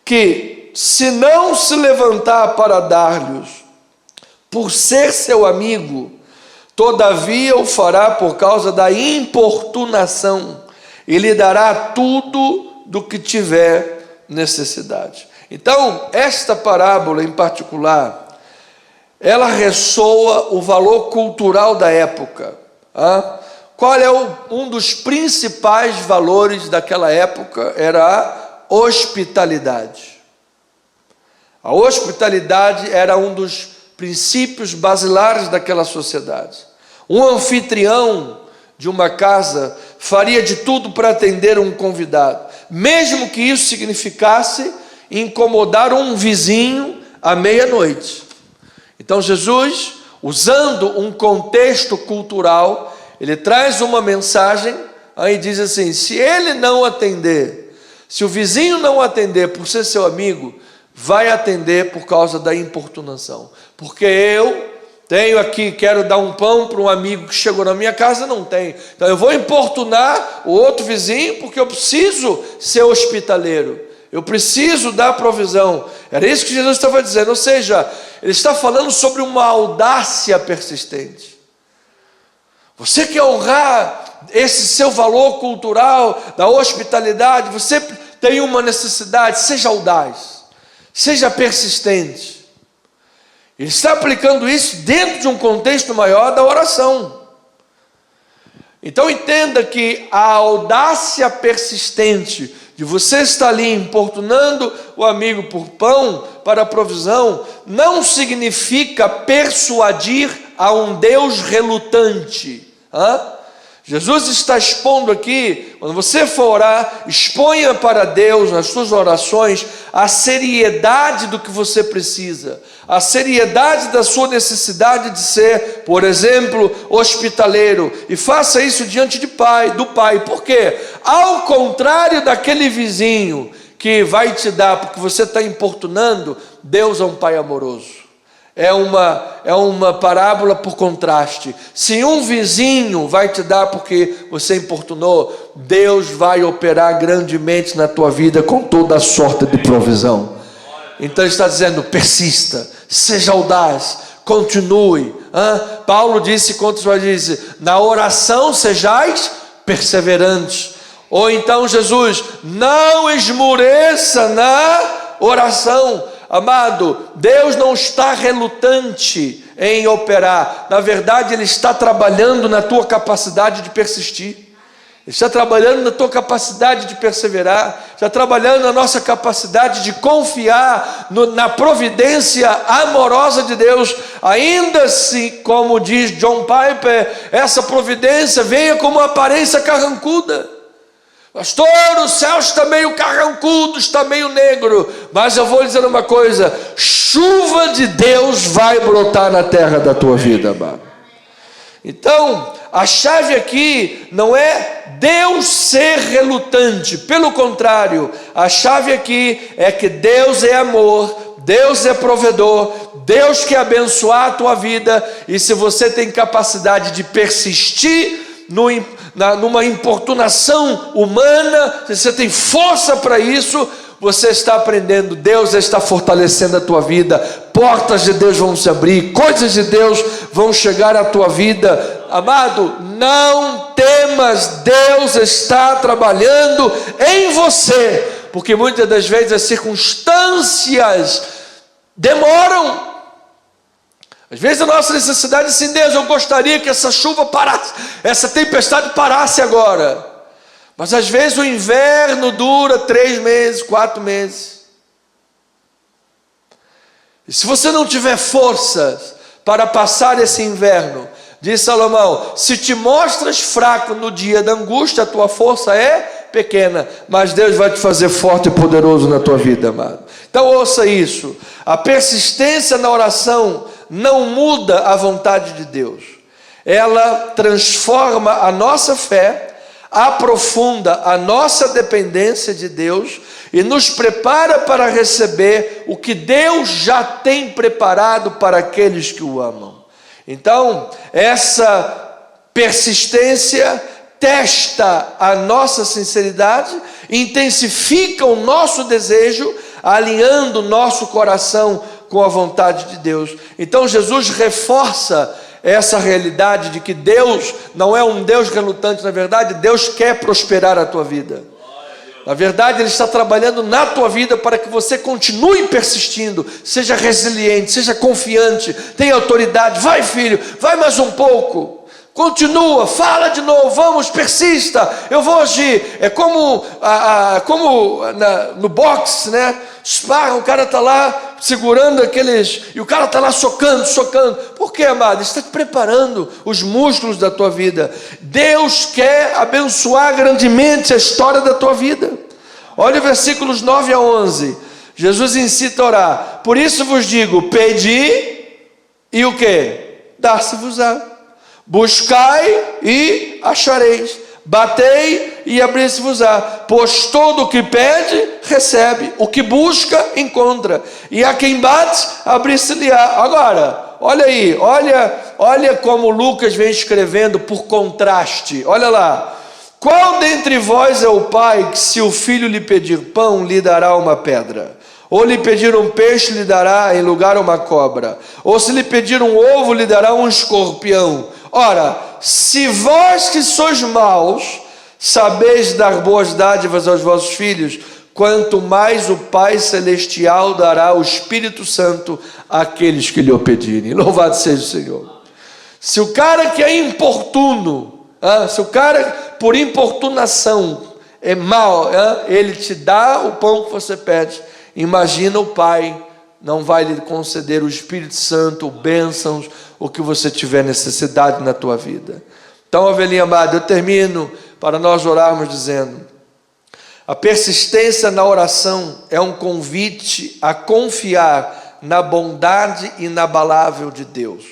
que se não se levantar para dar-lhes, por ser seu amigo, todavia o fará por causa da importunação, e lhe dará tudo do que tiver necessidade. Então, esta parábola em particular, ela ressoa o valor cultural da época, qual é um dos principais valores daquela época? Era a hospitalidade. A hospitalidade era um dos princípios basilares daquela sociedade. Um anfitrião de uma casa faria de tudo para atender um convidado, mesmo que isso significasse incomodar um vizinho à meia-noite. Então Jesus, usando um contexto cultural, ele traz uma mensagem, aí diz assim: se ele não atender, se o vizinho não atender por ser seu amigo, vai atender por causa da importunação. Porque eu tenho aqui, quero dar um pão para um amigo que chegou na minha casa, não tem. Então eu vou importunar o outro vizinho, porque eu preciso ser hospitaleiro. Eu preciso dar provisão. Era isso que Jesus estava dizendo. Ou seja, ele está falando sobre uma audácia persistente. Você quer honrar esse seu valor cultural da hospitalidade, você tem uma necessidade, seja audaz, seja persistente. Ele está aplicando isso dentro de um contexto maior da oração. Então entenda que a audácia persistente de você estar ali importunando o amigo por pão para a provisão, não significa persuadir a um Deus relutante. Jesus está expondo aqui, quando você for orar, exponha para Deus nas suas orações a seriedade do que você precisa, a seriedade da sua necessidade de ser, por exemplo, hospitaleiro, e faça isso diante do Pai. Por quê? Ao contrário daquele vizinho que vai te dar porque você está importunando, Deus é um Pai amoroso. É uma parábola por contraste. Se um vizinho vai te dar porque você importunou, Deus vai operar grandemente na tua vida com toda a sorte de provisão. Então ele está dizendo: persista, seja audaz, continue. Paulo disse, na oração sejais perseverantes. Ou então Jesus: não esmoreça na oração. Amado, Deus não está relutante em operar. Na verdade, Ele está trabalhando na tua capacidade de persistir. Ele está trabalhando na tua capacidade de perseverar. Está trabalhando na nossa capacidade de confiar na providência amorosa de Deus. Ainda se, como diz John Piper, essa providência venha com uma aparência carrancuda. Pastor, o céu está meio carrancudo, está meio negro, mas eu vou lhe dizer uma coisa: chuva de Deus vai brotar na terra da tua vida, amado. Então, a chave aqui não é Deus ser relutante, pelo contrário, a chave aqui é que Deus é amor, Deus é provedor, Deus quer abençoar a tua vida, e se você tem capacidade de persistir numa importunação humana, se você tem força para isso, você está aprendendo, Deus está fortalecendo a tua vida, portas de Deus vão se abrir, coisas de Deus vão chegar à tua vida. Amado, não temas, Deus está trabalhando em você, porque muitas das vezes as circunstâncias demoram. Às vezes a nossa necessidade é assim: Deus, eu gostaria que essa chuva parasse, essa tempestade parasse agora. Mas às vezes o inverno dura 3 meses, 4 meses. E se você não tiver forças para passar esse inverno, diz Salomão: se te mostras fraco no dia da angústia, a tua força é pequena, mas Deus vai te fazer forte e poderoso na tua vida, amado. Então ouça isso: a persistência na oração não muda a vontade de Deus, ela transforma a nossa fé, aprofunda a nossa dependência de Deus e nos prepara para receber o que Deus já tem preparado para aqueles que o amam. Então, essa persistência testa a nossa sinceridade, intensifica o nosso desejo, alinhando o nosso coração com a vontade de Deus. Então Jesus reforça essa realidade de que Deus não é um Deus relutante. Na verdade, Deus quer prosperar a tua vida. Na verdade, Ele está trabalhando na tua vida para que você continue persistindo, seja resiliente, seja confiante, tenha autoridade. Vai, filho, vai mais um pouco. Continua, fala de novo, vamos, persista, eu vou agir. É como, no boxe, né? Sparring, o cara está lá segurando aqueles, e o cara está lá socando. Por quê, amado? Está te preparando os músculos da tua vida. Deus quer abençoar grandemente a história da tua vida. Olha versículos 9 a 11. Jesus incita a orar. Por isso vos digo, pedi e o quê? Dar-se-vos-á. Buscai e achareis, batei e abrir-se-vos-á, pois todo o que pede, recebe, o que busca, encontra, e a quem bate, abrir-se-lhe-á. Agora, olha aí, olha como Lucas vem escrevendo por contraste, olha lá. Qual dentre vós é o pai que, se o filho lhe pedir pão, lhe dará uma pedra? Ou lhe pedir um peixe, lhe dará em lugar uma cobra? Ou se lhe pedir um ovo, lhe dará um escorpião? Ora, se vós que sois maus, sabeis dar boas dádivas aos vossos filhos, quanto mais o Pai Celestial dará o Espírito Santo àqueles que lhe o pedirem. Louvado seja o Senhor. Se o cara que é importuno, se o cara por importunação é mau, ele te dá o pão que você pede, imagina o Pai não vai lhe conceder o Espírito Santo, bênçãos, o que você tiver necessidade na tua vida. Então, ovelhinha amada, eu termino para nós orarmos dizendo: a persistência na oração é um convite a confiar na bondade inabalável de Deus,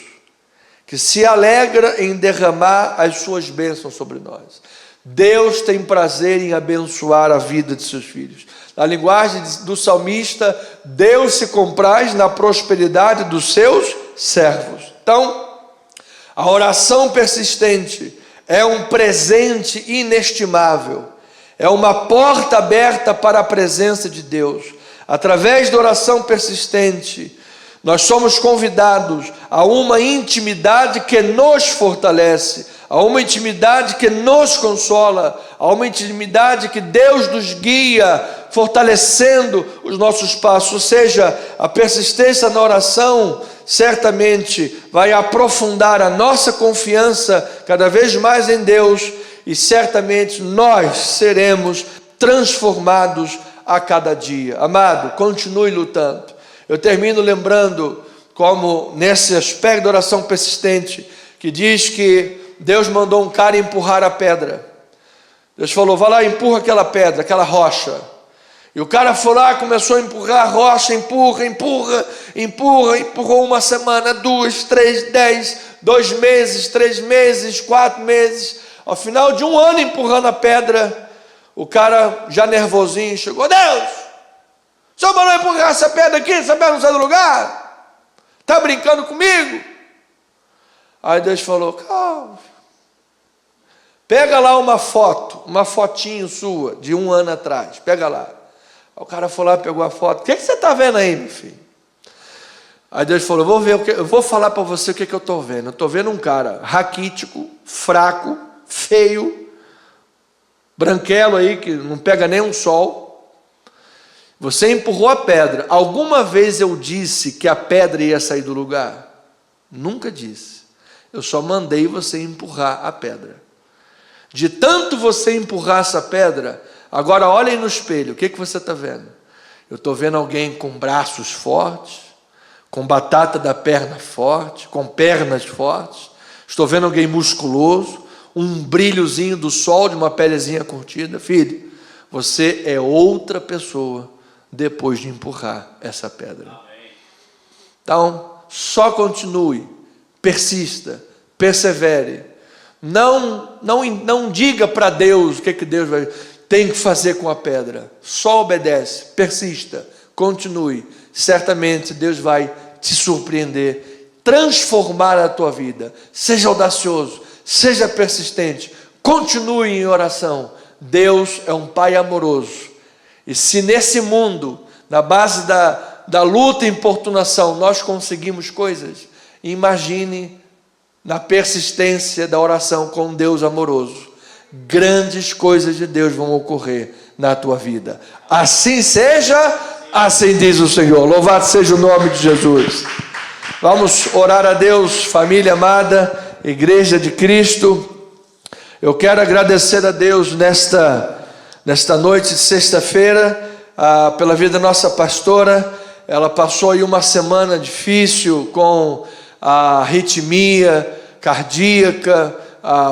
que se alegra em derramar as suas bênçãos sobre nós. Deus tem prazer em abençoar a vida de seus filhos. Na linguagem do salmista, Deus se compraz na prosperidade dos seus servos. Então, a oração persistente é um presente inestimável, é uma porta aberta para a presença de Deus. Através da oração persistente, nós somos convidados a uma intimidade que nos fortalece, a uma intimidade que nos consola, a uma intimidade que Deus nos guia, fortalecendo os nossos passos. Ou seja, a persistência na oração certamente vai aprofundar a nossa confiança cada vez mais em Deus, e certamente nós seremos transformados a cada dia. Amado, continue lutando. Eu termino lembrando como nesse aspecto da oração persistente, que diz que Deus mandou um cara empurrar a pedra. Deus falou: vai lá, empurra aquela pedra, aquela rocha. E o cara foi lá, começou a empurrar a rocha, empurrou 1 semana, 2, 3, 10, 2 meses, 3 meses, 4 meses. Ao final de 1 ano empurrando a pedra, o cara já nervosinho chegou: Deus, o senhor mandou empurrar essa pedra aqui, essa pedra não sai do lugar? Está brincando comigo? Aí Deus falou: calma, pega lá uma foto, uma fotinho sua de 1 ano atrás, pega lá. Aí o cara foi lá, pegou a foto. O que você está vendo aí, meu filho? Aí Deus falou: eu vou falar para você o que eu estou vendo. Eu estou vendo um cara raquítico, fraco, feio, branquelo aí, que não pega nem um sol. Você empurrou a pedra. Alguma vez eu disse que a pedra ia sair do lugar? Nunca disse. Eu só mandei você empurrar a pedra. De tanto você empurrar essa pedra, agora olhem no espelho, o que você está vendo? Eu estou vendo alguém com braços fortes, com batata da perna forte, com pernas fortes. Estou vendo alguém musculoso, um brilhozinho do sol, de uma pelezinha curtida. Filho, você é outra pessoa depois de empurrar essa pedra. Então, só continue, persista, persevere. Não diga para Deus o que Deus tem que fazer com a pedra. Só obedece, persista, continue. Certamente Deus vai te surpreender, transformar a tua vida. Seja audacioso, seja persistente, continue em oração. Deus é um Pai amoroso. E se nesse mundo, na base da luta e importunação, nós conseguimos coisas, imagine na persistência da oração com Deus amoroso. Grandes coisas de Deus vão ocorrer na tua vida. Assim seja, assim diz o Senhor. Louvado seja o nome de Jesus. Vamos orar a Deus, família amada, Igreja de Cristo. Eu quero agradecer a Deus nesta noite de sexta-feira, pela vida da nossa pastora. Ela passou aí uma semana difícil com a arritmia cardíaca,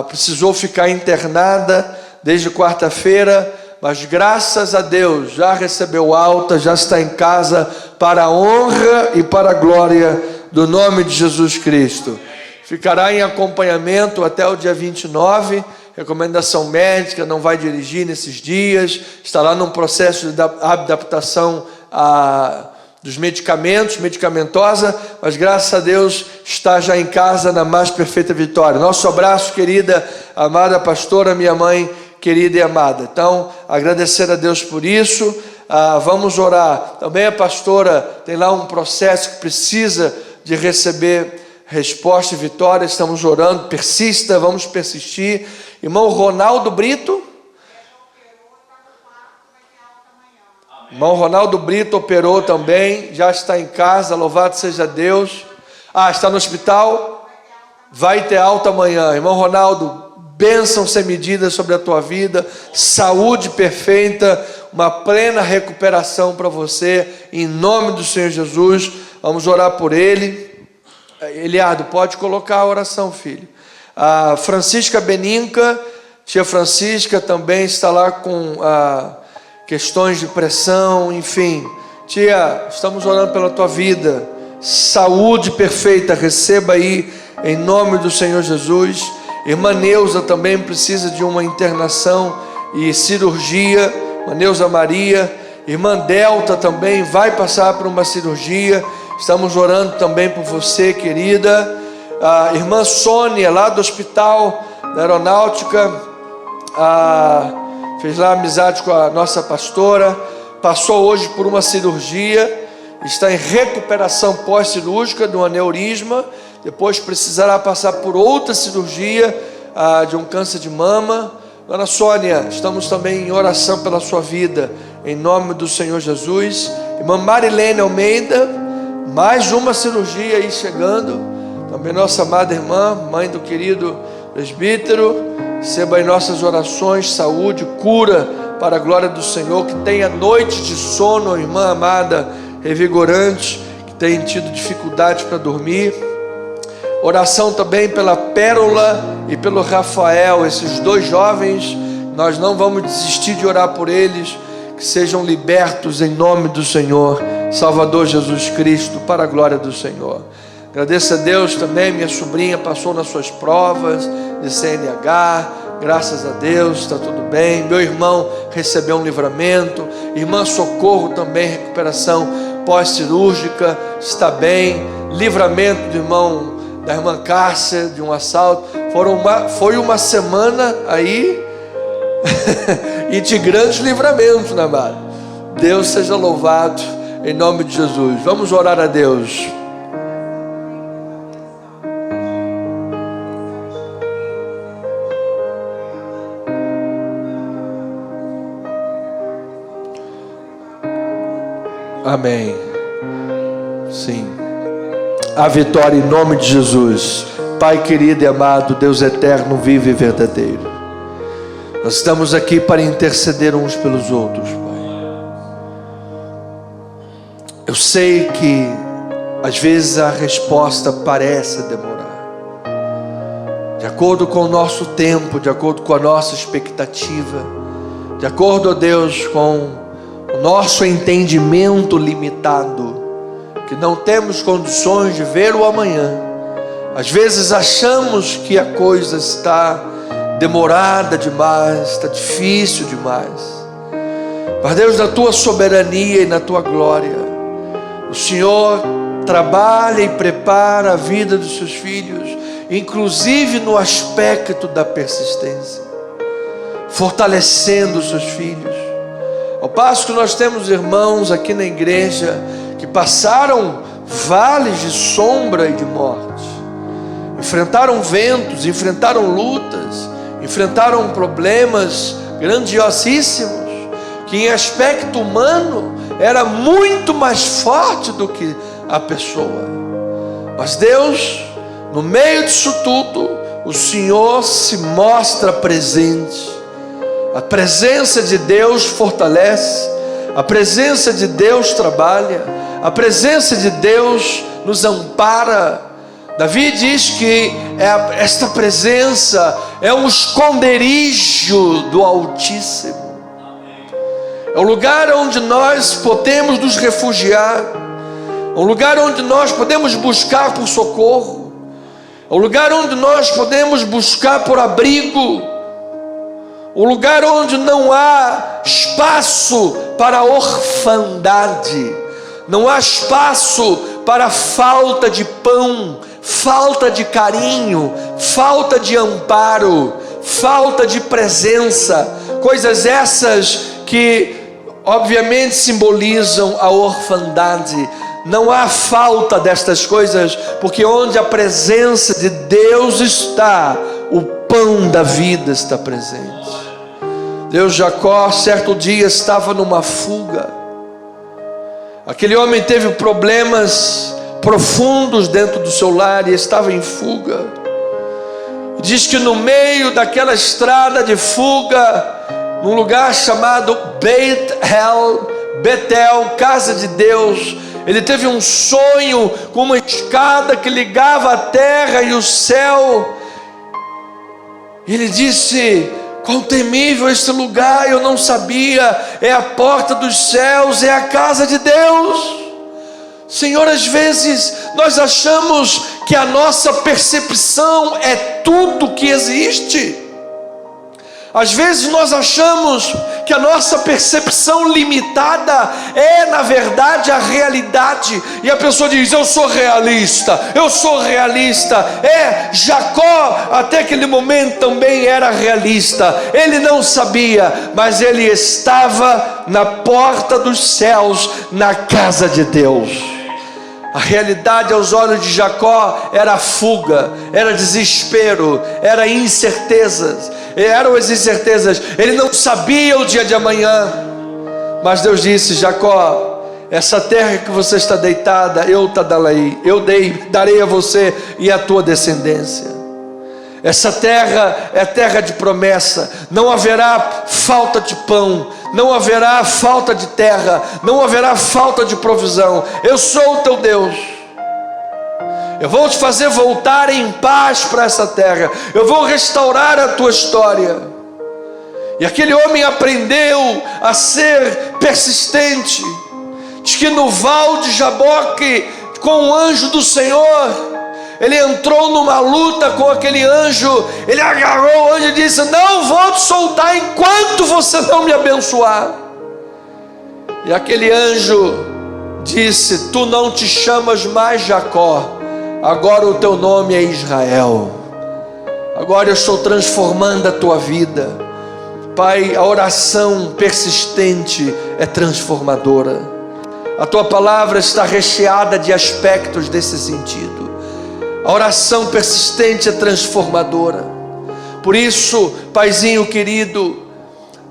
precisou ficar internada desde quarta-feira, mas graças a Deus já recebeu alta, já está em casa para a honra e para a glória do nome de Jesus Cristo. Ficará em acompanhamento até o dia 29, recomendação médica, não vai dirigir nesses dias, estará num processo de adaptação dos medicamentosa, mas graças a Deus está já em casa na mais perfeita vitória. Nosso abraço, querida, amada pastora, minha mãe querida e amada. Então, agradecer a Deus por isso. Vamos orar. Também a pastora tem lá um processo que precisa de receber resposta e vitória. Estamos orando, persista, vamos persistir. Irmão Ronaldo Brito. Irmão Ronaldo Brito operou também, já está em casa, louvado seja Deus. Está no hospital, vai ter alta amanhã. Irmão Ronaldo, bênção sem medida sobre a tua vida, saúde perfeita, uma plena recuperação para você, em nome do Senhor Jesus. Vamos orar por ele. Eliardo, pode colocar a oração, filho. A Francisca Beninca, tia Francisca, também está lá com questões de pressão, enfim. Tia, estamos orando pela tua vida, saúde perfeita, receba aí, em nome do Senhor Jesus. Irmã Neuza também precisa de uma internação e cirurgia, irmã Neuza Maria. Irmã Delta também vai passar por uma cirurgia, estamos orando também por você, querida. A irmã Sônia, lá do hospital da Aeronáutica, fez lá amizade com a nossa pastora, passou hoje por uma cirurgia, está em recuperação pós-cirúrgica de um aneurisma, depois precisará passar por outra cirurgia de um câncer de mama. Dona Sônia, estamos também em oração pela sua vida, em nome do Senhor Jesus. Irmã Marilene Almeida, mais uma cirurgia aí chegando, também nossa amada irmã, mãe do querido presbítero. Receba aí nossas orações, saúde, cura para a glória do Senhor. Que tenha noite de sono, irmã amada, revigorante, que tem tido dificuldade para dormir. Oração também pela Pérola e pelo Rafael, esses dois jovens. Nós não vamos desistir de orar por eles, que sejam libertos em nome do Senhor Salvador Jesus Cristo, para a glória do Senhor. Agradeço a Deus também, minha sobrinha passou nas suas provas de CNH, graças a Deus, está tudo bem. Meu irmão recebeu um livramento. Irmã Socorro também, recuperação pós-cirúrgica, está bem. Livramento da irmã Cássia, de um assalto. Foi uma semana aí e de grandes livramentos, né, amado? Deus seja louvado em nome de Jesus. Vamos orar a Deus. Amém. Sim. A vitória em nome de Jesus. Pai querido e amado, Deus eterno, vivo e verdadeiro, nós estamos aqui para interceder uns pelos outros, Pai. Eu sei que às vezes a resposta parece demorar, de acordo com o nosso tempo, de acordo com a nossa expectativa, de acordo, ó Deus, com o nosso entendimento limitado, que não temos condições de ver o amanhã. Às vezes achamos que a coisa está demorada demais, está difícil demais. Mas Deus, na tua soberania e na tua glória, o Senhor trabalha e prepara a vida dos seus filhos, inclusive no aspecto da persistência, fortalecendo os seus filhos. Ao passo que nós temos irmãos aqui na igreja que passaram vales de sombra e de morte, enfrentaram ventos, enfrentaram lutas, enfrentaram problemas grandiosíssimos, que em aspecto humano era muito mais forte do que a pessoa. Mas Deus, no meio disso tudo, o Senhor se mostra presente. A presença de Deus fortalece, a presença de Deus trabalha, a presença de Deus nos ampara. Davi diz que esta presença é um esconderijo do Altíssimo. É o lugar onde nós podemos nos refugiar, é um lugar onde nós podemos buscar por socorro, é um lugar onde nós podemos buscar por abrigo, um lugar onde não há espaço para orfandade, não há espaço para falta de pão, falta de carinho, falta de amparo, falta de presença, coisas essas que obviamente simbolizam a orfandade. Não há falta destas coisas, porque onde a presença de Deus está, o pão da vida está presente. Deus, Jacó, certo dia estava numa fuga. Aquele homem teve problemas profundos dentro do seu lar e estava em fuga. Diz que no meio daquela estrada de fuga, num lugar chamado Betel, casa de Deus, ele teve um sonho com uma escada que ligava a terra e o céu. Ele disse: quão temível este lugar, eu não sabia, é a porta dos céus, é a casa de Deus. Senhor, às vezes nós achamos que a nossa percepção é tudo que existe. Às vezes nós achamos que a nossa percepção limitada é na verdade a realidade. E a pessoa diz: eu sou realista, eu sou realista. Jacó até aquele momento também era realista. Ele não sabia, mas ele estava na porta dos céus, na casa de Deus. A realidade aos olhos de Jacó era fuga, era desespero, era incertezas, eram as incertezas. Ele não sabia o dia de amanhã, mas Deus disse: Jacó, essa terra que você está deitada, eu darei a você e à tua descendência. Essa terra é terra de promessa. Não haverá falta de pão, não haverá falta de terra, não haverá falta de provisão. Eu sou o teu Deus. Eu vou te fazer voltar em paz para essa terra. Eu vou restaurar a tua história. E aquele homem aprendeu a ser persistente. Diz que no val de Jaboque, com o anjo do Senhor, ele entrou numa luta com aquele anjo. Ele agarrou o anjo e disse: não vou te soltar enquanto você não me abençoar. E aquele anjo disse: tu não te chamas mais Jacó, agora o teu nome é Israel. Agora eu estou transformando a tua vida. Pai, a oração persistente é transformadora. A tua palavra está recheada de aspectos desse sentido. A oração persistente é transformadora. Por isso, Paizinho querido,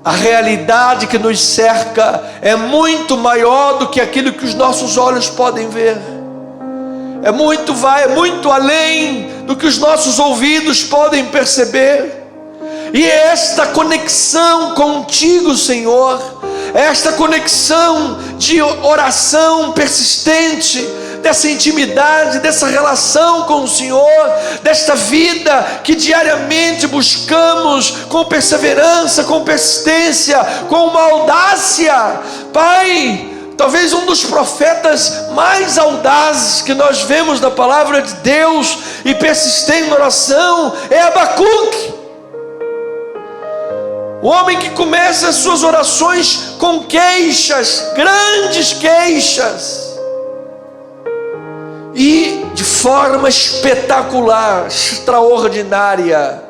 a realidade que nos cerca é muito maior do que aquilo que os nossos olhos podem ver. É muito além do que os nossos ouvidos podem perceber. E é esta conexão contigo, Senhor, é esta conexão de oração persistente, dessa intimidade, dessa relação com o Senhor, desta vida que diariamente buscamos com perseverança, com persistência, com uma audácia. Pai, talvez um dos profetas mais audazes que nós vemos na palavra de Deus e persistente na oração é Abacuque. O homem que começa as suas orações com queixas, grandes queixas, e de forma espetacular, extraordinária.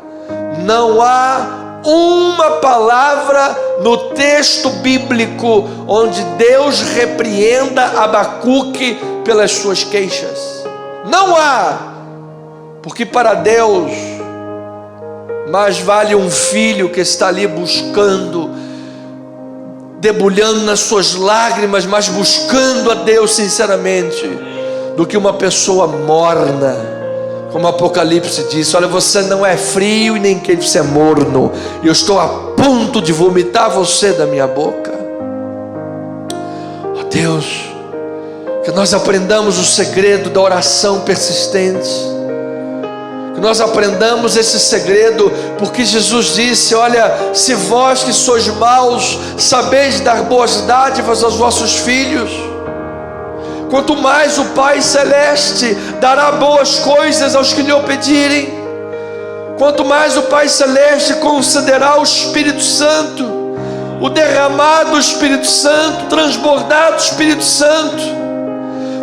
Não há uma palavra no texto bíblico onde Deus repreenda Abacuque pelas suas queixas. Não há, porque para Deus mais vale um filho que está ali buscando, debulhando nas suas lágrimas, mas buscando a Deus sinceramente, do que uma pessoa morna, Como Apocalipse diz: olha, você não é frio e nem quente, você é morno, e eu estou a ponto de vomitar você da minha boca. Ó Deus, que nós aprendamos o segredo da oração persistente, que nós aprendamos esse segredo, porque Jesus disse: olha, se vós que sois maus sabeis dar boas dádivas aos vossos filhos, quanto mais o Pai Celeste dará boas coisas aos que lhe o pedirem. Quanto mais o Pai Celeste concederá o Espírito Santo, o derramado Espírito Santo, transbordado Espírito Santo.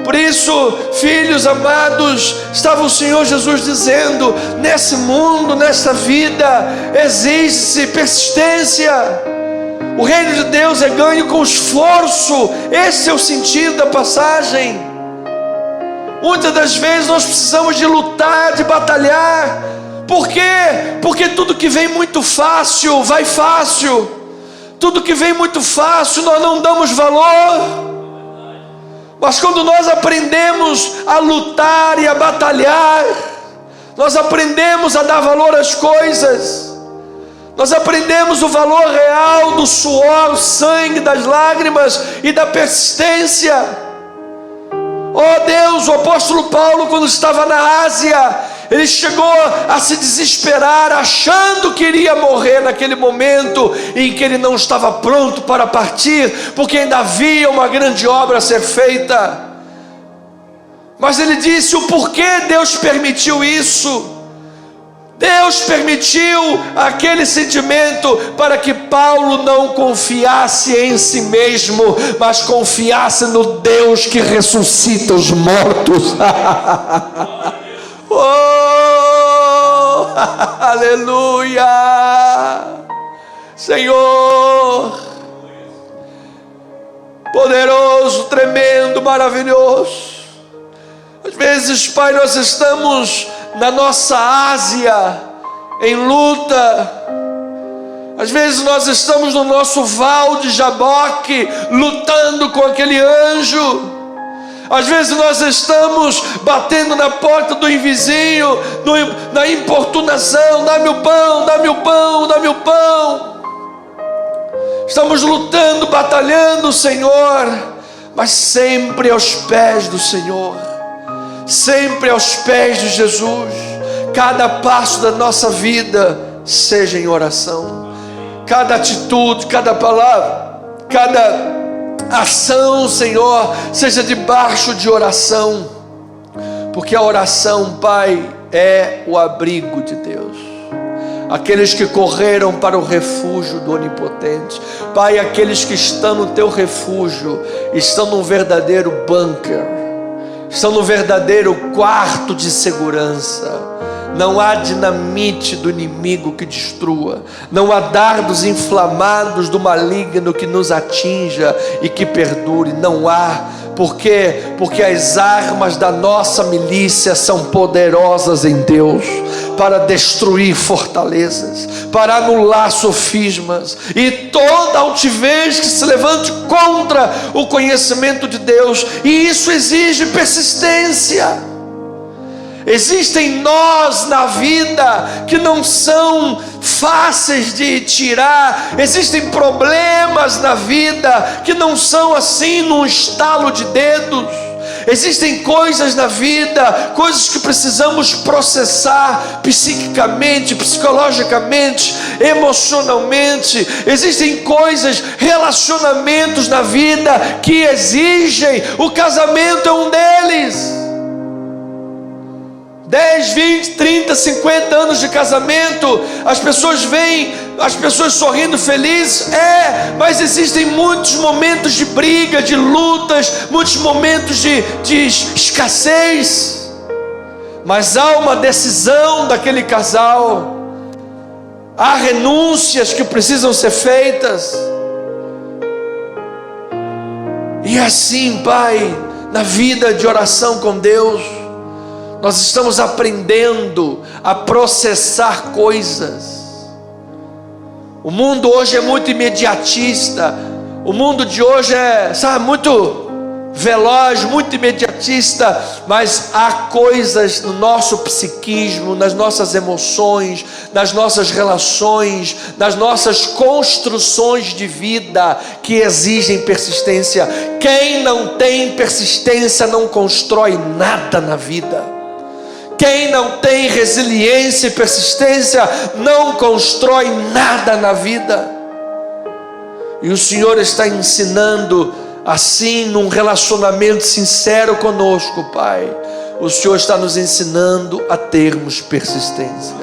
Por isso, filhos amados, estava o Senhor Jesus dizendo: nesse mundo, nessa vida, exige-se persistência. O reino de Deus é ganho com esforço. Esse é o sentido da passagem. Muitas das vezes nós precisamos de lutar, de batalhar. Por quê? Porque tudo que vem muito fácil, vai fácil. Tudo que vem muito fácil, nós não damos valor. Mas quando nós aprendemos a lutar e a batalhar, nós aprendemos a dar valor às coisas. Nós aprendemos o valor real do suor, o sangue, das lágrimas e da persistência. Oh Deus, o apóstolo Paulo, quando estava na Ásia, ele chegou a se desesperar, achando que iria morrer naquele momento em que ele não estava pronto para partir, porque ainda havia uma grande obra a ser feita. Mas ele disse o porquê Deus permitiu isso. Deus permitiu aquele sentimento para que Paulo não confiasse em si mesmo, mas confiasse no Deus que ressuscita os mortos. Oh, aleluia! Senhor, poderoso, tremendo, maravilhoso. Às vezes, Pai, nós estamos na nossa Ásia em luta. Às vezes nós estamos no nosso val de Jaboque lutando com aquele anjo. Às vezes nós estamos batendo na porta do vizinho, na importunação: dá-me o pão, dá-me o pão, dá-me o pão. Estamos lutando, batalhando, Senhor, mas sempre aos pés do Senhor, sempre aos pés de Jesus. Cada passo da nossa vida seja em oração, cada atitude, cada palavra, cada ação, Senhor, seja debaixo de oração, porque a oração, Pai, é o abrigo de Deus. Aqueles que correram para o refúgio do Onipotente, Pai, aqueles que estão no teu refúgio estão num verdadeiro bunker, estão no verdadeiro quarto de segurança. Não há dinamite do inimigo que destrua, não há dardos inflamados do maligno que nos atinja e que perdure. Não há. Por quê? Porque as armas da nossa milícia são poderosas em Deus para destruir fortalezas, para anular sofismas e toda altivez que se levante contra o conhecimento de Deus. E isso exige persistência. Existem nós na vida que não são fáceis de tirar. Existem problemas na vida que não são assim num estalo de dedos. Existem coisas na vida, coisas que precisamos processar psiquicamente, psicologicamente, emocionalmente. Existem coisas, relacionamentos na vida que exigem. O casamento é um deles. 10, 20, 30, 50 anos de casamento, as pessoas veem, as pessoas sorrindo felizes, mas existem muitos momentos de briga, de lutas, muitos momentos de escassez. Mas há uma decisão daquele casal, há renúncias que precisam ser feitas. E assim, Pai, na vida de oração com Deus, nós estamos aprendendo a processar coisas. O mundo hoje é muito imediatista. O mundo de hoje é, muito veloz, muito imediatista, mas há coisas no nosso psiquismo, nas nossas emoções, nas nossas relações, nas nossas construções de vida que exigem persistência. Quem não tem persistência não constrói nada na vida. Quem não tem resiliência e persistência não constrói nada na vida. E o Senhor está ensinando assim, num relacionamento sincero conosco, Pai. O Senhor está nos ensinando a termos persistência,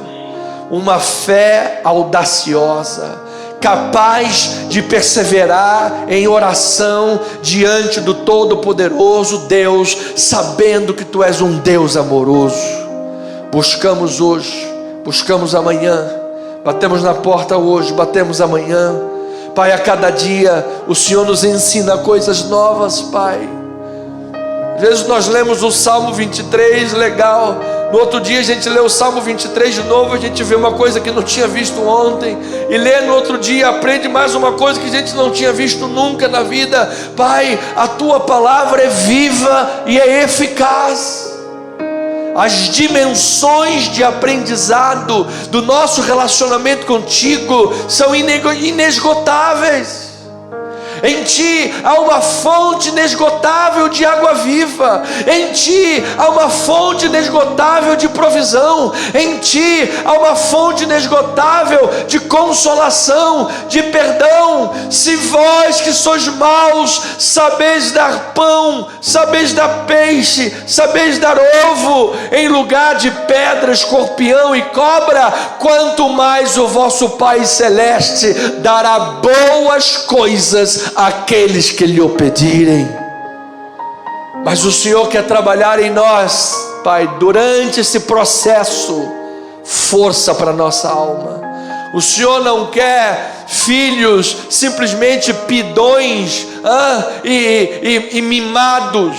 uma fé audaciosa, capaz de perseverar em oração diante do Todo-Poderoso Deus, sabendo que Tu és um Deus amoroso. Buscamos hoje, buscamos amanhã, batemos na porta hoje, batemos amanhã. Pai, a cada dia o Senhor nos ensina coisas novas, Pai. Às vezes nós lemos o Salmo 23, legal. No outro dia a gente lê o Salmo 23 de novo, a gente vê uma coisa que não tinha visto ontem. E lê no outro dia, aprende mais uma coisa que a gente não tinha visto nunca na vida. Pai, a Tua palavra é viva e é eficaz. As dimensões de aprendizado do nosso relacionamento contigo são inesgotáveis. Em Ti há uma fonte inesgotável de água viva. Em Ti há uma fonte inesgotável de provisão. Em Ti há uma fonte inesgotável de consolação, de perdão. Se vós que sois maus sabeis dar pão, sabeis dar peixe, sabeis dar ovo em lugar de pedra, escorpião e cobra, quanto mais o vosso Pai Celeste dará boas coisas àqueles que lhe o pedirem. Mas o Senhor quer trabalhar em nós, Pai, durante esse processo, força para a nossa alma. O Senhor não quer filhos simplesmente pidões e mimados.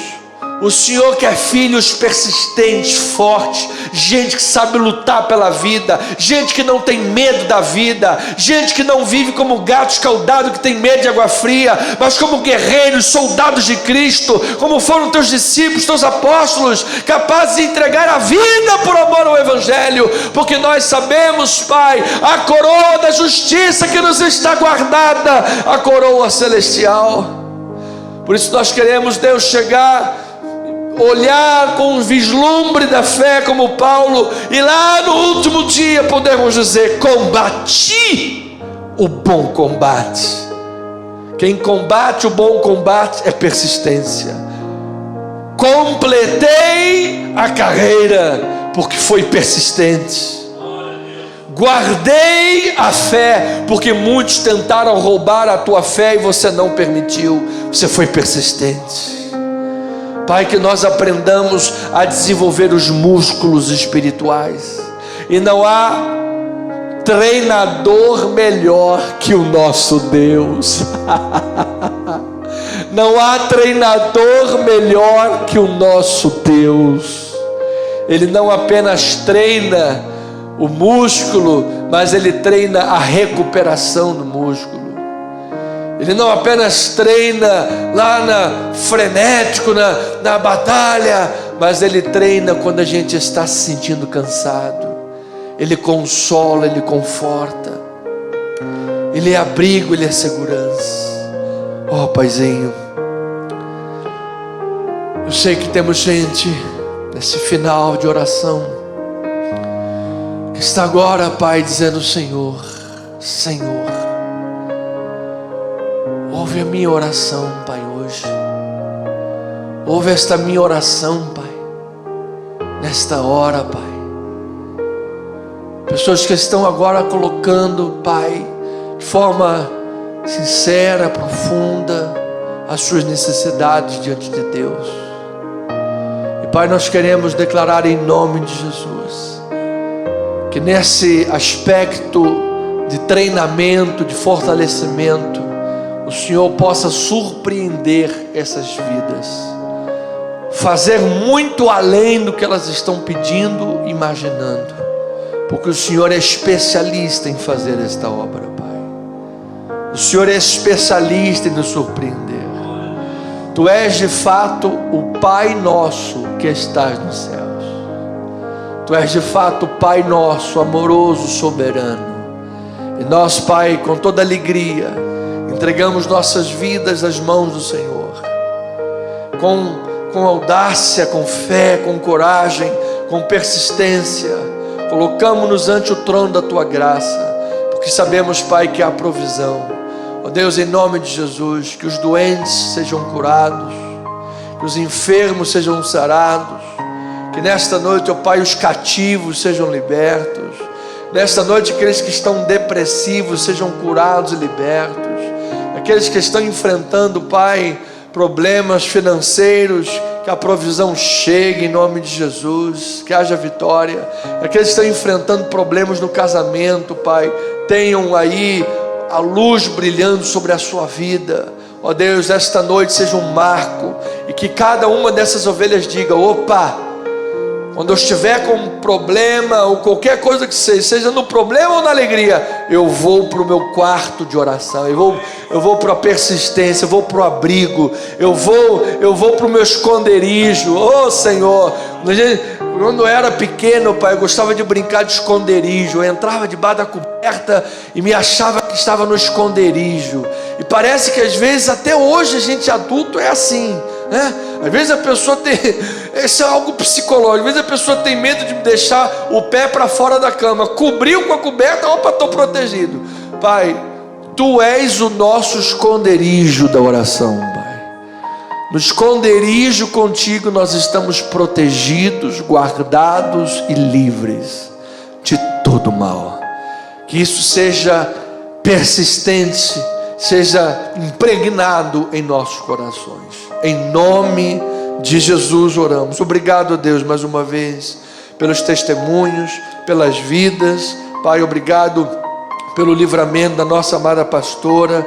O Senhor quer filhos persistentes, fortes, gente que sabe lutar pela vida, gente que não tem medo da vida, gente que não vive como gato escaldado que tem medo de água fria, mas como guerreiros, soldados de Cristo, como foram teus discípulos, teus apóstolos, capazes de entregar a vida por amor ao Evangelho, porque nós sabemos, Pai, a coroa da justiça que nos está guardada, a coroa celestial. Por isso nós queremos, Deus, chegar, olhar com um vislumbre da fé como Paulo, e lá no último dia podemos dizer: combati o bom combate. Quem combate o bom combate é persistência. Completei a carreira porque foi persistente. Guardei a fé porque muitos tentaram roubar a tua fé e você não permitiu, você foi persistente. Pai, que nós aprendamos a desenvolver os músculos espirituais. E não há treinador melhor que o nosso Deus. Não há treinador melhor que o nosso Deus. Ele não apenas treina o músculo, mas Ele treina a recuperação do músculo. Ele não apenas treina lá frenético na batalha, mas Ele treina quando a gente está se sentindo cansado. Ele consola, Ele conforta, Ele é abrigo, Ele é segurança. Oh, Paizinho, eu sei que temos gente nesse final de oração que está agora, Pai, dizendo: Senhor, Senhor, ouve a minha oração, Pai, hoje. Ouve esta minha oração, Pai, nesta hora, Pai. Pessoas que estão agora colocando, Pai, de forma sincera, profunda, as suas necessidades diante de Deus. E, Pai, nós queremos declarar em nome de Jesus que nesse aspecto de treinamento, de fortalecimento, o Senhor possa surpreender essas vidas, fazer muito além do que elas estão pedindo, imaginando, porque o Senhor é especialista em fazer esta obra, Pai. O Senhor é especialista em nos surpreender. Tu és de fato o Pai nosso que estás nos céus. Tu és de fato o Pai nosso, amoroso, soberano. E nós, Pai, com toda alegria, entregamos nossas vidas às mãos do Senhor. Com audácia, com fé, com coragem, com persistência, colocamos-nos ante o trono da Tua graça, porque sabemos, Pai, que há provisão. Ó Deus, em nome de Jesus, que os doentes sejam curados, que os enfermos sejam sarados, que nesta noite, ó Pai, os cativos sejam libertos, nesta noite aqueles que estão depressivos sejam curados e libertos, aqueles que estão enfrentando, Pai, problemas financeiros, que a provisão chegue em nome de Jesus, que haja vitória. Aqueles que estão enfrentando problemas no casamento, Pai, tenham aí a luz brilhando sobre a sua vida. Ó Deus, esta noite seja um marco, e que cada uma dessas ovelhas diga: opa, quando eu estiver com um problema, ou qualquer coisa que seja no problema ou na alegria, eu vou para o meu quarto de oração, eu vou para a persistência, eu vou para o abrigo, eu vou para o meu esconderijo. Oh Senhor, quando eu era pequeno, Pai, eu gostava de brincar de esconderijo. Eu entrava debaixo da coberta e me achava que estava no esconderijo. E parece que às vezes, até hoje, a gente adulto é assim, né? Às vezes a pessoa tem, isso é algo psicológico, às vezes a pessoa tem medo de deixar o pé para fora da cama, cobriu com a coberta, opa, estou protegido. Pai, Tu és o nosso esconderijo da oração, Pai. No esconderijo contigo nós estamos protegidos, guardados e livres de todo mal. Que isso seja persistente, seja impregnado em nossos corações. Em nome de Jesus oramos. Obrigado, Deus, mais uma vez, pelos testemunhos, pelas vidas. Pai, obrigado pelo livramento da nossa amada pastora.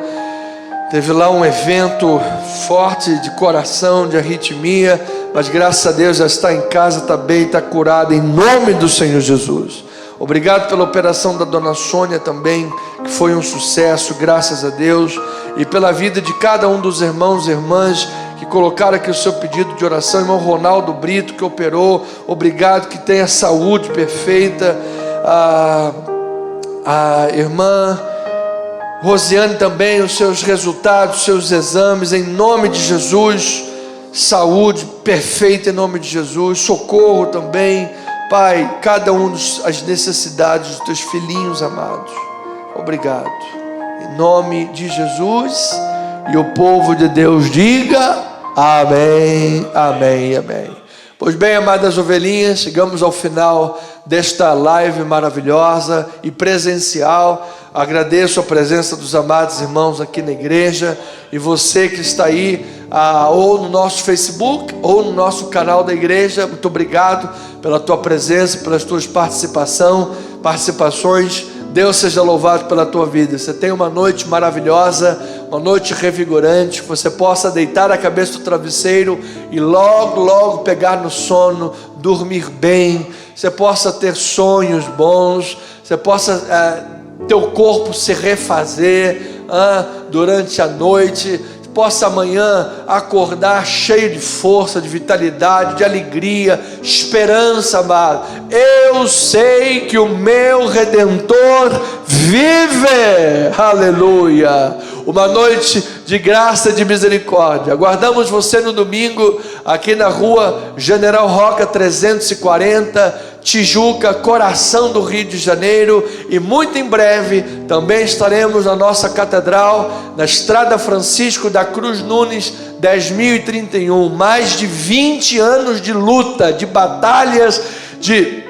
Teve lá um evento forte de coração, de arritmia, mas graças a Deus já está em casa, está bem, está curada, em nome do Senhor Jesus. Obrigado pela operação da dona Sônia também, que foi um sucesso, graças a Deus. E pela vida de cada um dos irmãos e irmãs que colocaram aqui o seu pedido de oração. Irmão Ronaldo Brito, que operou, obrigado, que tenha saúde perfeita. A irmã Rosiane também, os seus resultados, os seus exames, em nome de Jesus. Saúde perfeita em nome de Jesus. Socorro também, Pai, cada um as necessidades dos teus filhinhos amados. Obrigado, em nome de Jesus. E o povo de Deus diga amém, amém, amém. Pois bem, amadas ovelhinhas, chegamos ao final desta live maravilhosa e presencial. Agradeço a presença dos amados irmãos aqui na igreja, e você que está aí ou no nosso Facebook ou no nosso canal da igreja, muito obrigado pela tua presença, pelas tuas participações. Deus seja louvado pela tua vida. Você tem uma noite maravilhosa, uma noite revigorante, que você possa deitar a cabeça do travesseiro e logo pegar no sono, dormir bem. Você possa ter sonhos bons, você possa teu corpo se refazer durante a noite, possa amanhã acordar cheio de força, de vitalidade, de alegria, esperança, amado. Eu sei que o meu Redentor vive, aleluia. Uma noite de graça e de misericórdia. Aguardamos você no domingo, aqui na rua General Roca 340, Tijuca, coração do Rio de Janeiro. E muito em breve também estaremos na nossa catedral, na Estrada Francisco da Cruz Nunes 10.031. Mais de 20 anos de luta, de batalhas, de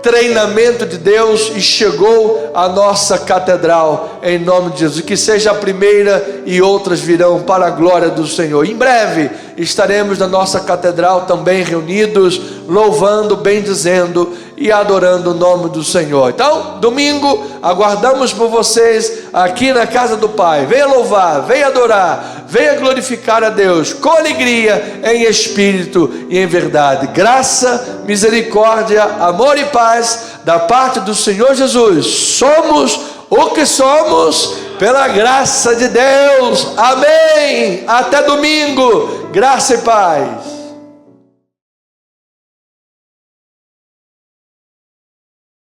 treinamento de Deus, e chegou a nossa catedral, em nome de Jesus. Que seja a primeira, e outras virão para a glória do Senhor. Em breve estaremos na nossa catedral também reunidos, louvando, bendizendo e adorando o nome do Senhor. Então, domingo, aguardamos por vocês aqui na casa do Pai. Venha louvar, venha adorar, venha glorificar a Deus com alegria, em espírito e em verdade. Graça, misericórdia, amor e paz da parte do Senhor Jesus. Somos o que somos pela graça de Deus. Amém. Até domingo. Graça e paz.